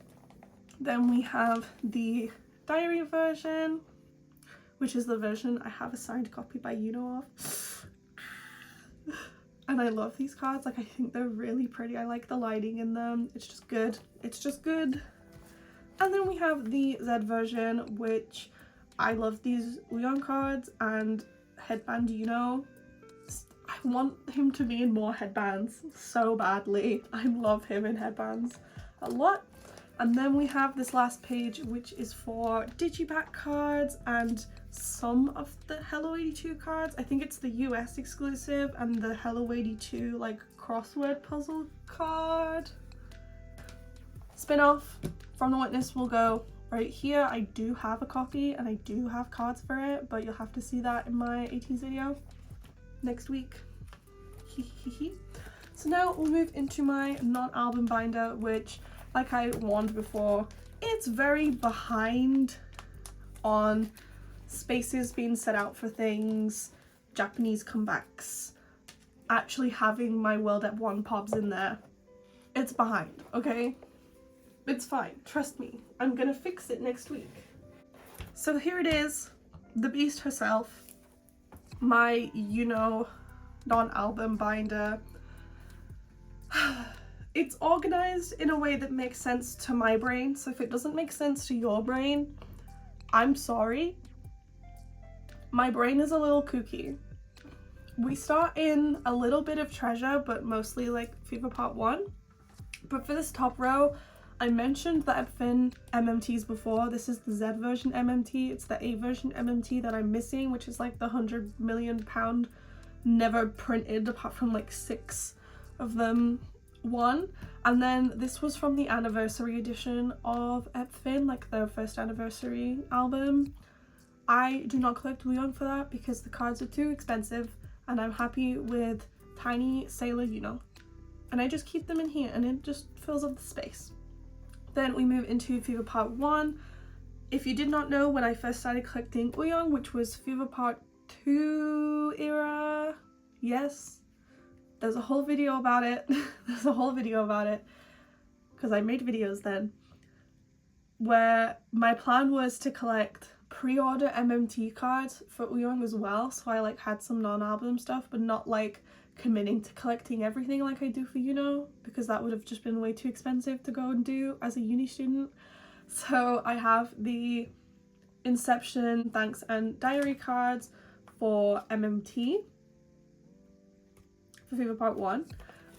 Then we have the diary version, which is the version I have a signed copy by of. And I love these cards. Like, I think they're really pretty. I like the lighting in them. It's just good. It's just good. And then we have the Z version, which I love these Leon cards and headband I want him to be in more headbands so badly. I love him in headbands a lot. And then we have this last page, which is for digipack cards and some of the Hello 82 cards. I think it's the US exclusive and the Hello 82 like crossword puzzle card. Spin-off from The Witness will go right here. I do have a copy and I do have cards for it, but you'll have to see that in my ateez video next week. So now we'll move into my non-album binder, which, like I warned before, it's very behind on spaces being set out for things, Japanese comebacks, actually having my World at 1 pops in there. It's behind, okay? It's fine, trust me. I'm gonna fix it next week. So here it is, the beast herself, my non-album binder. It's organized in a way that makes sense to my brain, so if it doesn't make sense to your brain, I'm sorry. My brain is a little kooky. We start in a little bit of Treasure, but mostly like Fever Part 1. But for this top row, I mentioned the Epfin MMTs before. This is the Z version MMT. It's the A version MMT that I'm missing, which is like the £100 million never printed apart from like 6 of them one. And then this was from the anniversary edition of Epfin, like their first anniversary album. I do not collect Leon for that because the cards are too expensive, and I'm happy with tiny Sailor and I just keep them in here and it just fills up the space. Then we move into Fever Part 1. If you did not know, when I first started collecting Uyong, which was Fever Part 2 era, yes, there's a whole video about it. There's a whole video about it because I made videos then, where my plan was to collect pre-order MMT cards for Uyong as well, so I like had some non-album stuff, but not like committing to collecting everything like I do for because that would have just been way too expensive to go and do as a uni student. So I have the Inception, Thanks and Diary cards for MMT for Fever Part 1,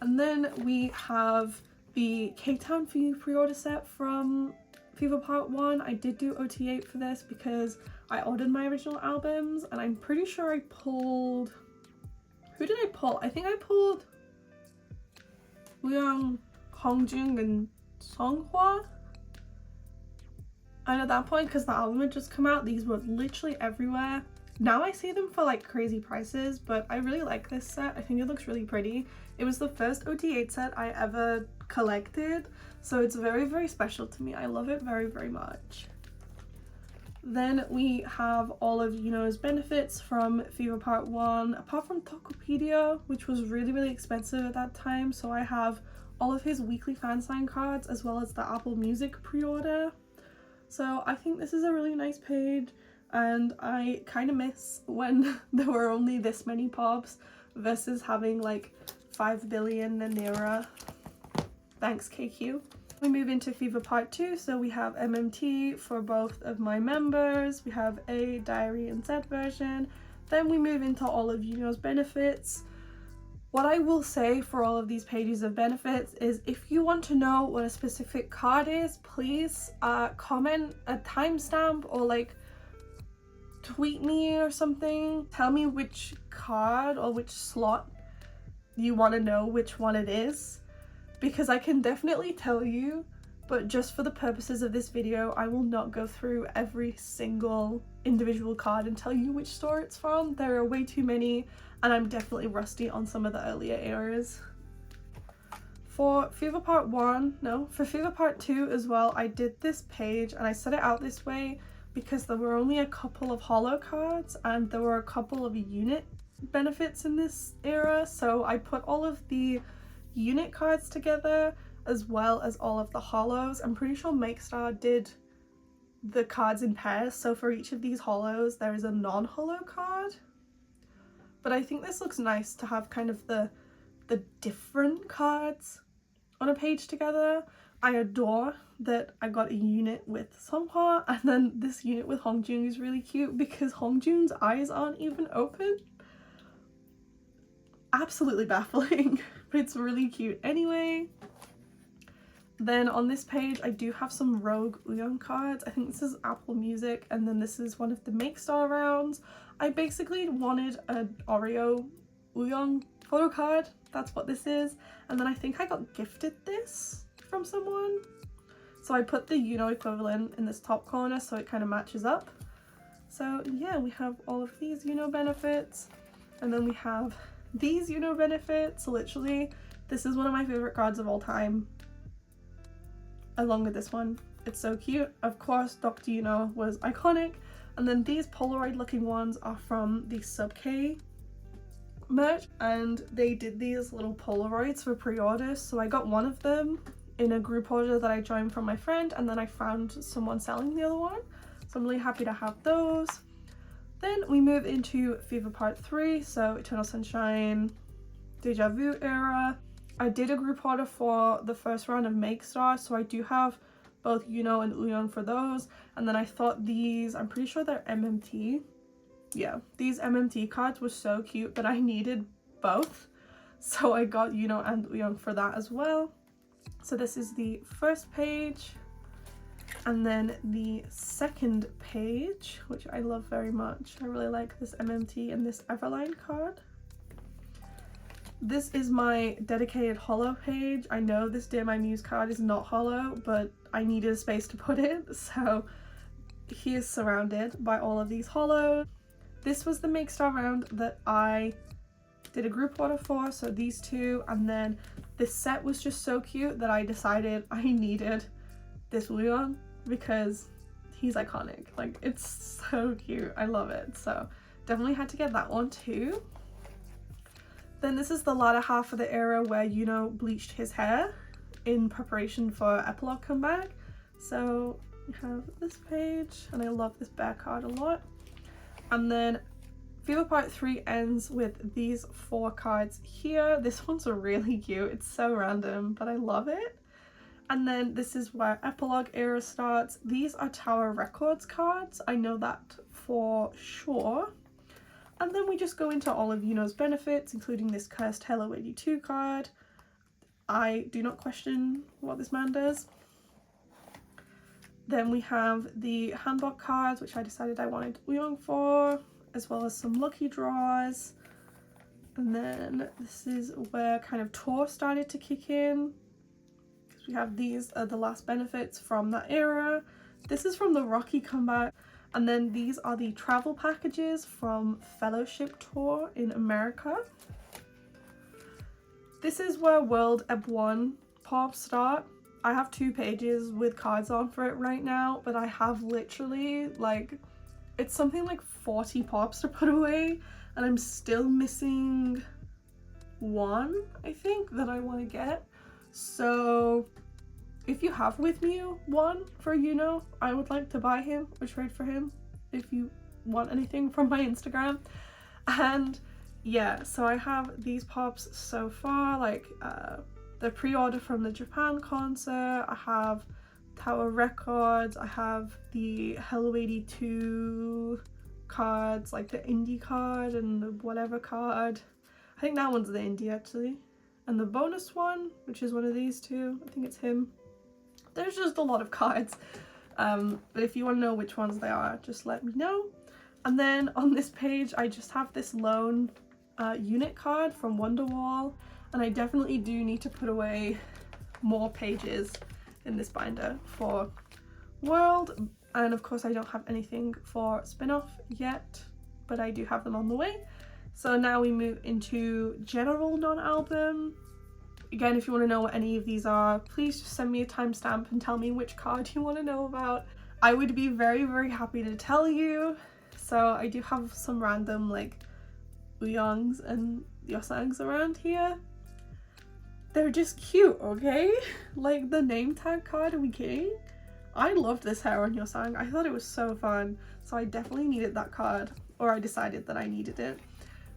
and then we have the K-Town for You pre-order set from Fever Part 1. I did do OT8 for this because I ordered my original albums, and I'm pretty sure I pulled... Who did I pull? I think I pulled Leon, Hongjung, and Songhwa. And at that point, because the album had just come out, these were literally everywhere. Now I see them for like crazy prices, but I really like this set. I think it looks really pretty. It was the first OT8 set I ever collected, so it's very, very special to me. I love it very, very much. Then we have all of Yuno's benefits from Fever Part 1, apart from Tokopedia, which was really, really expensive at that time. So I have all of his weekly fan sign cards as well as the Apple Music pre-order. So I think this is a really nice page, and I kind of miss when there were only this many pops versus having like 5 billion an era. Thanks, KQ. We move into Fever Part 2, so we have MMT for both of my members, we have A, Diary, and Z version. Then we move into all of Yuno's benefits. What I will say for all of these pages of benefits is if you want to know what a specific card is, please comment a timestamp or like tweet me or something. Tell me which card or which slot you want to know which one it is, because I can definitely tell you, but just for the purposes of this video, I will not go through every single individual card and tell you which store it's from. There are way too many, and I'm definitely rusty on some of the earlier eras. For Fever Part 1, no, for Fever Part 2 as well, I did this page and I set it out this way because there were only a couple of holo cards and there were a couple of unit benefits in this era, so I put all of the unit cards together as well as all of the holos. I'm pretty sure MakeStar did the cards in pairs, so for each of these holos there is a non-holo card, but I think this looks nice to have kind of the different cards on a page together. I adore that I got a unit with Songhwa, and then this unit with Hongjoong is really cute because Hongjoong's eyes aren't even open. Absolutely baffling, but it's really cute anyway. Then on this page I do have some Rogue Uyong cards. I think this is Apple Music, and then this is one of the MakeStar rounds. I basically wanted an Oreo Uyong photo card, that's what this is, and then I think I got gifted this from someone, so I put the equivalent in this top corner so it kind of matches up. So yeah, we have all of these benefits, and then we have these benefits. Literally, this is one of my favorite cards of all time, along with this one. It's so cute. Of course, Dr. Yuno was iconic, and then these Polaroid looking ones are from the Sub K merch, and they did these little Polaroids for pre-orders, so I got one of them in a group order that I joined from my friend, and then I found someone selling the other one, so I'm really happy to have those. Then we move into Fever Part 3, so Eternal Sunshine, Deja Vu era. I did a group order for the first round of MakeStar, so I do have both Yuno and Uyong for those, and then I thought these, I'm pretty sure they're MMT. Yeah, these MMT cards were so cute, but I needed both, so I got Yuno and Uyong for that as well. So this is the first page, and then the second page, which I love very much. I really like this MMT and this Everline card. This is my dedicated holo page. I know this Dear My Muse card is not holo, but I needed a space to put it, so he is surrounded by all of these holos. This was the MakeStar round that I did a group order for, so these two, and then this set was just so cute that I decided I needed this Uyong because he's iconic. Like, it's so cute. I love it. So definitely had to get that one too. Then this is the latter half of the era where Yuno bleached his hair in preparation for Epilogue comeback. So we have this page, and I love this bear card a lot. And then Fever Part 3 ends with these 4 cards here. This one's really cute. It's so random, but I love it. And then this is where Epilogue era starts. These are Tower Records cards. I know that for sure. And then we just go into all of Yuno's benefits, including this Cursed Hello 82 card. I do not question what this man does. Then we have the handbook cards, which I decided I wanted Uyong for, as well as some lucky draws. And then this is where kind of tour started to kick in, because we have these are the last benefits from that era. This is from the Rocky comeback, and then these are the travel packages from Fellowship Tour in America. This is where World Eb 1 pops start. I have 2 pages with cards on for it right now, but I have literally like, it's something like 40 pops to put away, and I'm still missing one, I think, that I want to get. So if you have with me one for Yuno, I would like to buy him or trade for him if you want anything from my Instagram. And yeah, so I have these pops so far, like the pre-order from the Japan concert, I have Tower Records, I have the Hello 82 cards, like the indie card and the whatever card. I think that one's the indie actually. And the bonus one, which is one of these two, I think it's him. There's just a lot of cards. But if you want to know which ones they are, just let me know. And then on this page I just have this lone unit card from Wonderwall, and I definitely do need to put away more pages in this binder for World, and of course I don't have anything for spin-off yet, but I do have them on the way. So now we move into general non-album. Again, if you want to know what any of these are, please just send me a timestamp and tell me which card you want to know about. I would be very, very happy to tell you. So I do have some random like Uyongs and Yosangs around here. They're just cute, okay? Like the name tag card, are we kidding? I loved this hair on Yosang. I thought it was so fun. So I definitely needed that card, or I decided that I needed it.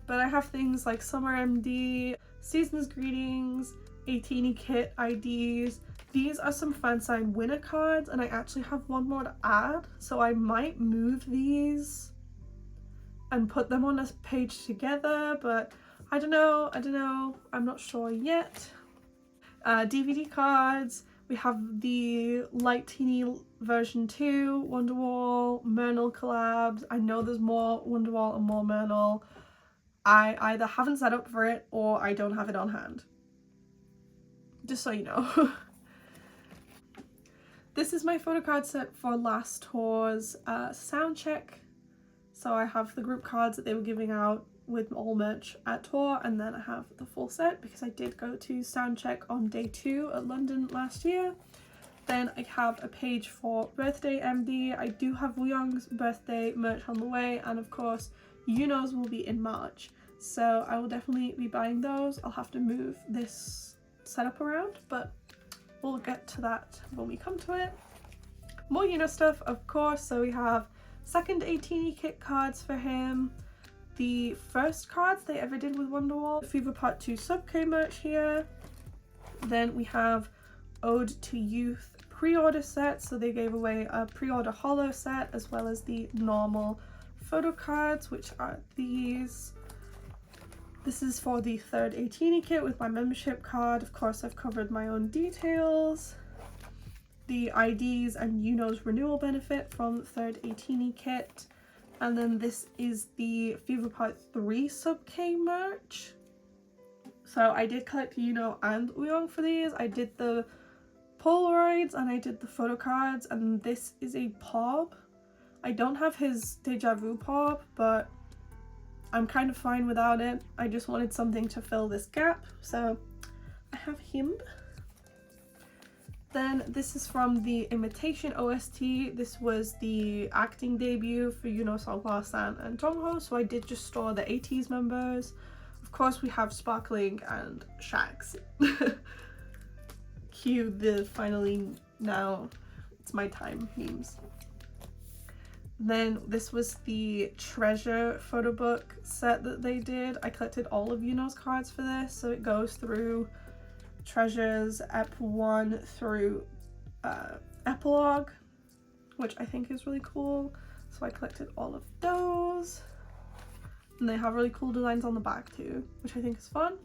But I have things like Summer MD, Season's Greetings, 18 Kit IDs. These are some fan sign winner cards, and I actually have one more to add. So I might move these and put them on a page together, but I don't know, I'm not sure yet. DVD cards, we have the Light Teeny version 2, Wonderwall, Murnal collabs. I know there's more Wonderwall and more Murnal. I either haven't set up for it or I don't have it on hand. Just so you know. This is my photo card set for last tour's sound check. So I have the group cards that they were giving out with all merch at tour, and then I have the full set because I did go to soundcheck on day 2 at London last year. Then I have a page for birthday MD. I do have Wooyoung's birthday merch on the way, and of course Yuno's will be in March, so I will definitely be buying those. I'll have to move this setup around, but we'll get to that when we come to it. More Yuno stuff, of course. So we have second 18 kit cards for him, the first cards they ever did with Wonderwall, Fever Part 2 sub-K merch here. Then we have Ode to Youth pre-order set, so they gave away a pre-order holo set as well as the normal photo cards, which are these. This is for the third 18 kit with my membership card. Of course, I've covered my own details. The IDs and Yuno's renewal benefit from the third 18 kit. And then this is the Fever Part 3 sub-K merch. So I did collect Yuno and Uyong for these. I did the Polaroids and I did the photo cards, and this is a POB. I don't have his Deja Vu POB, but I'm kind of fine without it. I just wanted something to fill this gap, so I have him. Then this is from the Imitation OST. This was the acting debut for Yuno, Seonghwa-san and Jongho, so I did just store the ateez members. Of course we have Sparkling and Shax. Cue the finally now it's my time memes. Then this was the Treasure photo book set that they did. I collected all of Yuno's cards for this, so it goes through Treasures Ep 1 through Epilogue, which I think is really cool. So I collected all of those. And they have really cool designs on the back too, which I think is fun.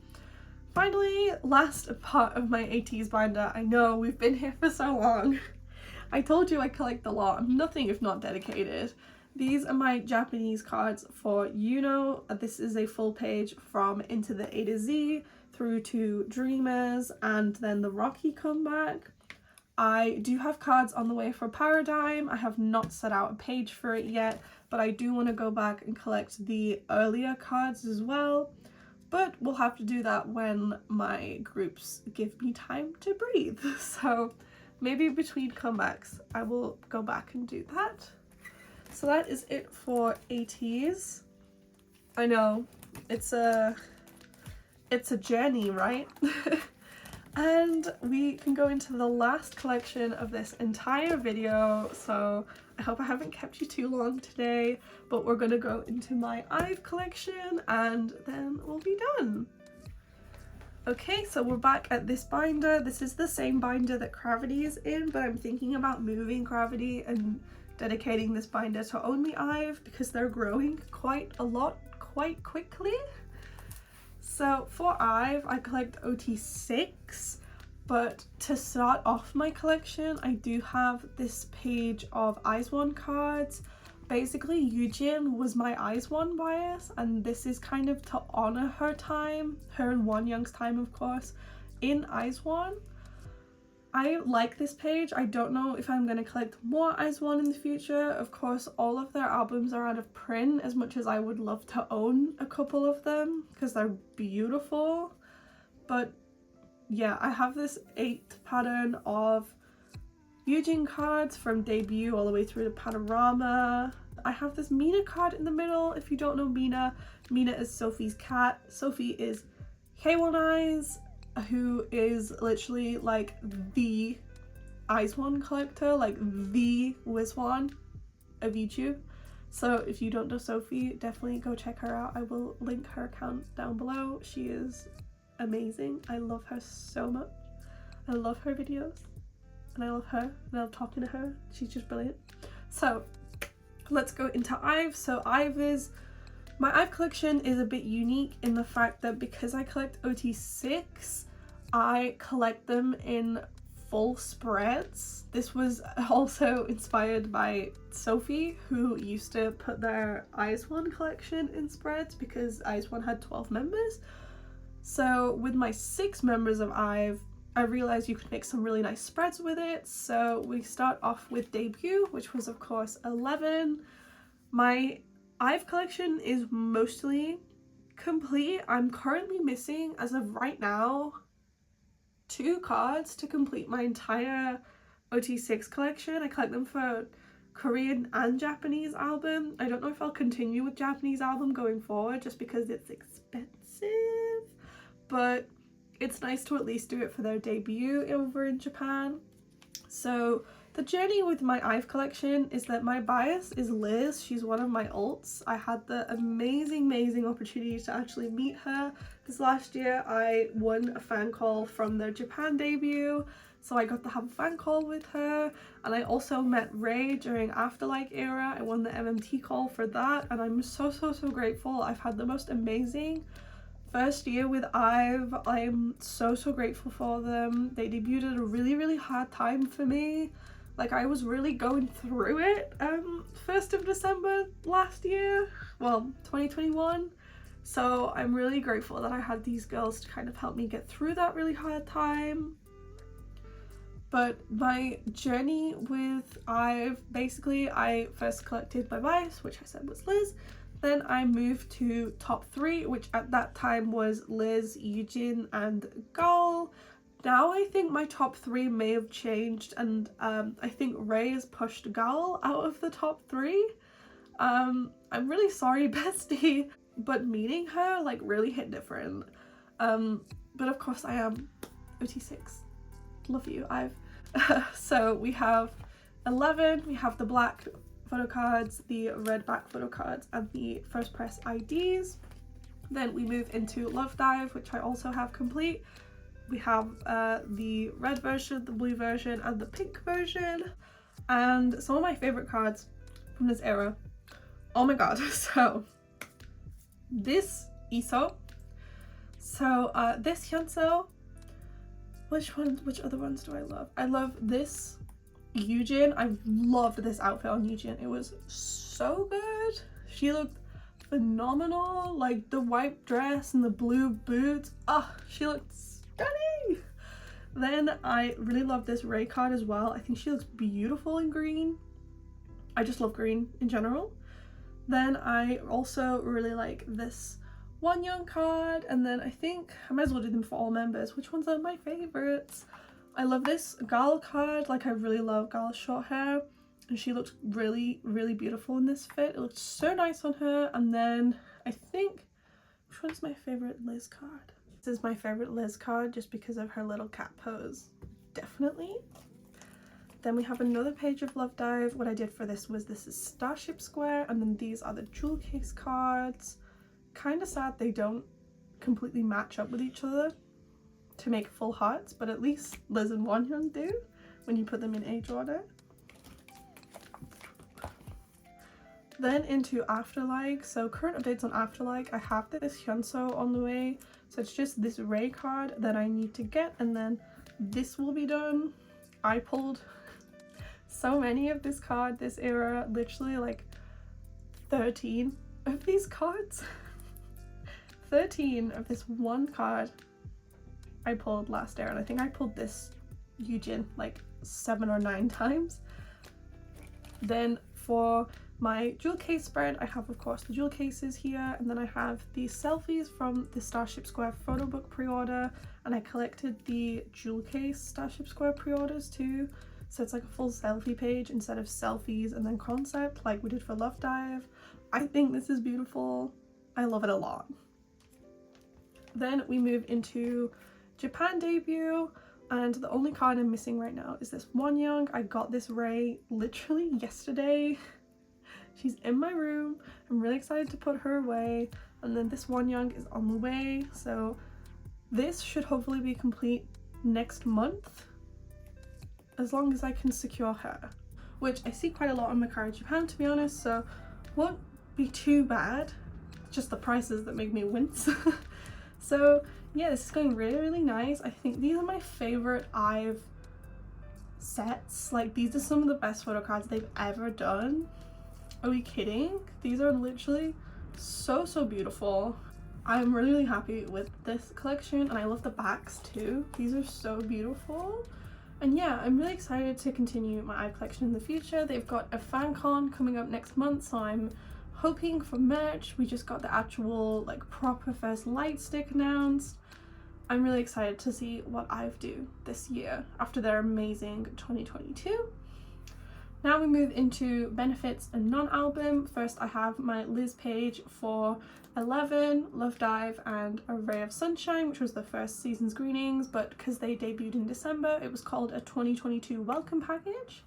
Finally, last part of my ateez binder. I know we've been here for so long. I told you I collect a lot. I'm nothing if not dedicated. These are my Japanese cards for Yuno. This is a full page from Into the A to Z through to Dreamers and then the Rocky comeback. I do have cards on the way for Paradigm. I have not set out a page for it yet, but I do want to go back and collect the earlier cards as well. But we'll have to do that when my groups give me time to breathe. So maybe between comebacks I will go back and do that. So that is it for ateez. I know, it's a journey, right? And we can go into the last collection of this entire video, so I hope I haven't kept you too long today, but we're gonna go into my IVE collection and then we'll be done. Okay, so we're back at this binder. This is the same binder that Cravity is in, but I'm thinking about moving Cravity and dedicating this binder to only IVE because they're growing quite a lot quite quickly. So for IVE, I collect ot6, but to start off my collection, I do have this page of IZ*ONE cards, basically Yujin was my IZ*ONE bias, and this is kind of to honor her time, her and Wonyoung's time of course, in IZ*ONE. I like this page. I don't know if I'm going to collect more IZ*ONE in the future. Of course, all of their albums are out of print, as much as I would love to own a couple of them because they're beautiful. But yeah, I have this 8 pattern of Yujin cards from debut all the way through to panorama. I have this Mina card in the middle. If you don't know Mina, Mina is Sophie's cat. Sophie is K1I's, who is literally like the IZ*ONE collector, like the Wizwan of YouTube. So if you don't know Sophie, definitely go check her out. I will link her account down below. She is amazing. I love her so much. I love her videos and I love her and I love talking to her. She's just brilliant. So let's go into IVE. So my IVE collection is a bit unique in the fact that because I collect ot6, I collect them in full spreads. This was also inspired by Sophie, who used to put their IZ*ONE collection in spreads because IZ*ONE had 12 members. So with my 6 members of IVE, I realized you could make some really nice spreads with it. So we start off with debut, which was of course 11. My IVE collection is mostly complete. I'm currently missing, as of right now, 2 cards to complete my entire ot6 collection. I collect them for Korean and Japanese album. I don't know if I'll continue with Japanese album going forward just because it's expensive, but it's nice to at least do it for their debut over in Japan. So the journey with my IVE collection is that my bias is Liz. She's one of my alts. I had the amazing opportunity to actually meet her this last year. I won a fan call from their Japan debut, so I got to have a fan call with her, and I also met Ray during Afterlike era. I won the MMT call for that, and I'm so grateful. I've had the most amazing first year with IVE. I'm so grateful for them. They debuted at a really hard time for me. Like, I was really going through it 1st of December last year, well 2021, so I'm really grateful that I had these girls to kind of help me get through that really hard time. But my journey with IVE, basically I first collected my bias, which I said was Liz. Then I moved to top 3, which at that time was Liz, Yujin and Gal. Now I think my top 3 may have changed, and I think Ray has pushed Gal out of the top 3. I'm really sorry, bestie, but meeting her like really hit different. But of course I am ot6. Love you, IVE. So we have 11, we have the black photocards, the red back photocards, and the first press IDs. Then we move into Love Dive, which I also have complete. We have the red version, the blue version, and the pink version. And some of my favorite cards from this era. Oh my god. So this Iso. So this Hyunso. Which other ones do I love? I love this Yujin. I loved this outfit on Yujin. It was so good. She looked phenomenal. Like the white dress and the blue boots. Oh, she looked stunning. Then I really love this Ray card as well. I think she looks beautiful in green. I just love green in general. Then I also really like this Wonyoung card, and then I think I might as well do them for all members. Which ones are my favorites? I love this Gal card. Like, I really love Gal's short hair, and she looked really beautiful in this fit. It looked so nice on her. And then I think, which one's my favorite Liz card? This is my favorite Liz card just because of her little cat pose. Definitely. Then we have another page of Love Dive. What I did for this is Starship Square, and then these are the jewel case cards. Kind of sad they don't completely match up with each other to make full hearts, but at least Liz and Wonyoung do when you put them in age order. Then into Afterlike. So current updates on Afterlike. I have this Hyunso on the way, so it's just this Ray card that I need to get, and then this will be done. I pulled so many of this card this era, literally like 13 of these cards. 13 of this one card I pulled last year, and I think I pulled this Yujin like 7 or 9 times. Then for my jewel case spread, I have of course the jewel cases here, and then I have these selfies from the Starship Square photo book pre-order, and I collected the jewel case Starship Square pre-orders too, so it's like a full selfie page instead of selfies and then concept like we did for Love Dive. I think this is beautiful. I love it a lot. Then we move into Japan debut, and the only card I'm missing right now is this One Young. I got this Ray literally yesterday. She's in my room. I'm really excited to put her away, and then this One Young is on the way, so this should hopefully be complete next month as long as I can secure her, which I see quite a lot on Mercari Japan, to be honest, so won't be too bad. It's just the prices that make me wince. So yeah, this is going really nice. I think these are my favorite IVE sets. Like, these are some of the best photo cards they've ever done. Are we kidding? These are literally so beautiful. I'm really happy with this collection, and I love the backs too. These are so beautiful. And yeah, I'm really excited to continue my IVE collection in the future. They've got a fan con coming up next month, so I'm hoping for merch. We just got the actual like proper first light stick announced. I'm really excited to see what IVE do this year after their amazing 2022. Now we move into benefits and non-album. First I have my Liz page for 11, Love Dive, and A Ray of Sunshine, which was the first season's greetings, but because they debuted in December, it was called a 2022 welcome package.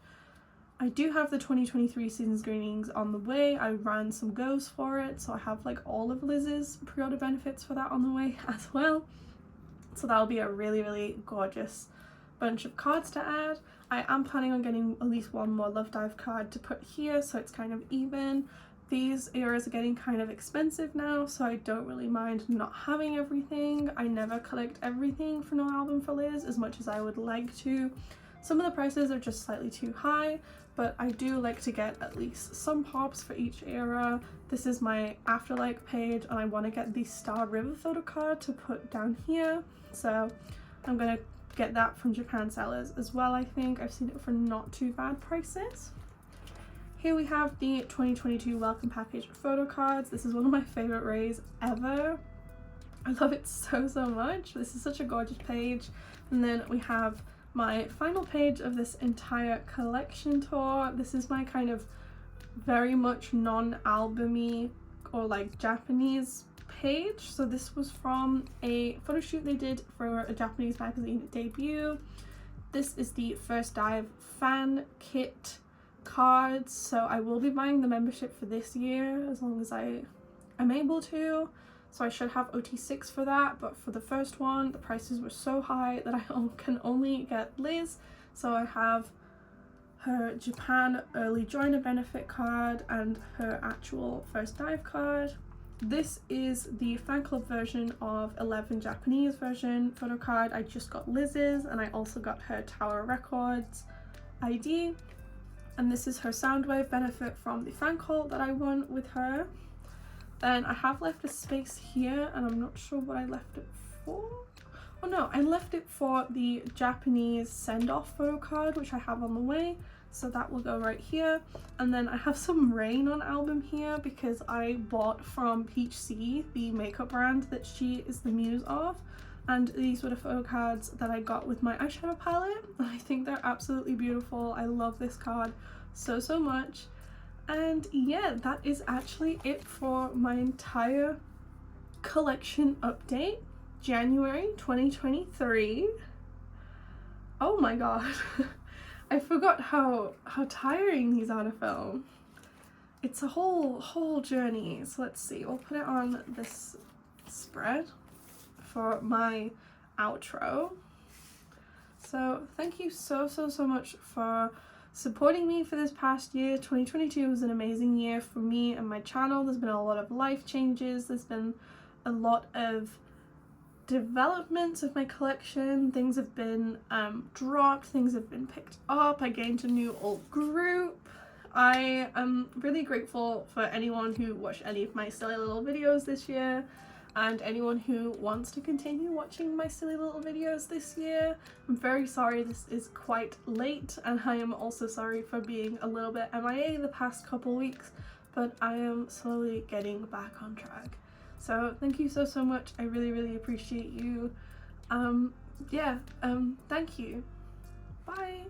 I do have the 2023 season's greetings on the way. I ran some goes for it, so I have like all of Liz's pre-order benefits for that on the way as well. So that'll be a really gorgeous bunch of cards to add. I am planning on getting at least one more Love Dive card to put here, so it's kind of even. These eras are getting kind of expensive now, so I don't really mind not having everything. I never collect everything for no album for Liz as much as I would like to. Some of the prices are just slightly too high, but I do like to get at least some pops for each era. This is my Afterlight page, and I want to get the Star River photo card to put down here, so I'm gonna get that from Japan sellers as well. I think I've seen it for not too bad prices. Here we have the 2022 welcome package photo cards. This is one of my favorite rays ever. I love it so much. This is such a gorgeous page. And then we have my final page of this entire collection tour. This is my kind of very much non-albumy or like Japanese page. So this was from a photo shoot they did for a Japanese magazine debut. This is the First Dive fan kit cards, so I will be buying the membership for this year as long as I am able to. So I should have ot6 for that, but for the first one the prices were so high that I can only get Liz. So I have her Japan early joiner benefit card and her actual First Dive card. This is the fan club version of 11 Japanese version photo card. I just got Liz's, and I also got her Tower Records ID. And this is her Soundwave benefit from the fan call that I won with her. Then I have left a space here, and I'm not sure what I left it for. Oh no, I left it for the Japanese send-off photo card, which I have on the way. So that will go right here. And then I have some Rain on album here because I bought from Peach C, the makeup brand that she is the muse of. And these were the photo cards that I got with my eyeshadow palette. I think they're absolutely beautiful. I love this card so much. And yeah, that is actually it for my entire collection update, January 2023. Oh my god. I forgot how tiring these are to film. It's a whole journey. So let's see, we'll put it on this spread for my outro. So thank you so much for supporting me for this past year. 2022 was an amazing year for me and my channel. There's been a lot of life changes. There's been a lot of developments of my collection. Things have been dropped, things have been picked up. I gained a new old group. I am really grateful for anyone who watched any of my silly little videos this year, and anyone who wants to continue watching my silly little videos this year. I'm very sorry this is quite late, and I am also sorry for being a little bit MIA the past couple weeks, but I am slowly getting back on track. So thank you so much. I really appreciate you. Thank you. Bye.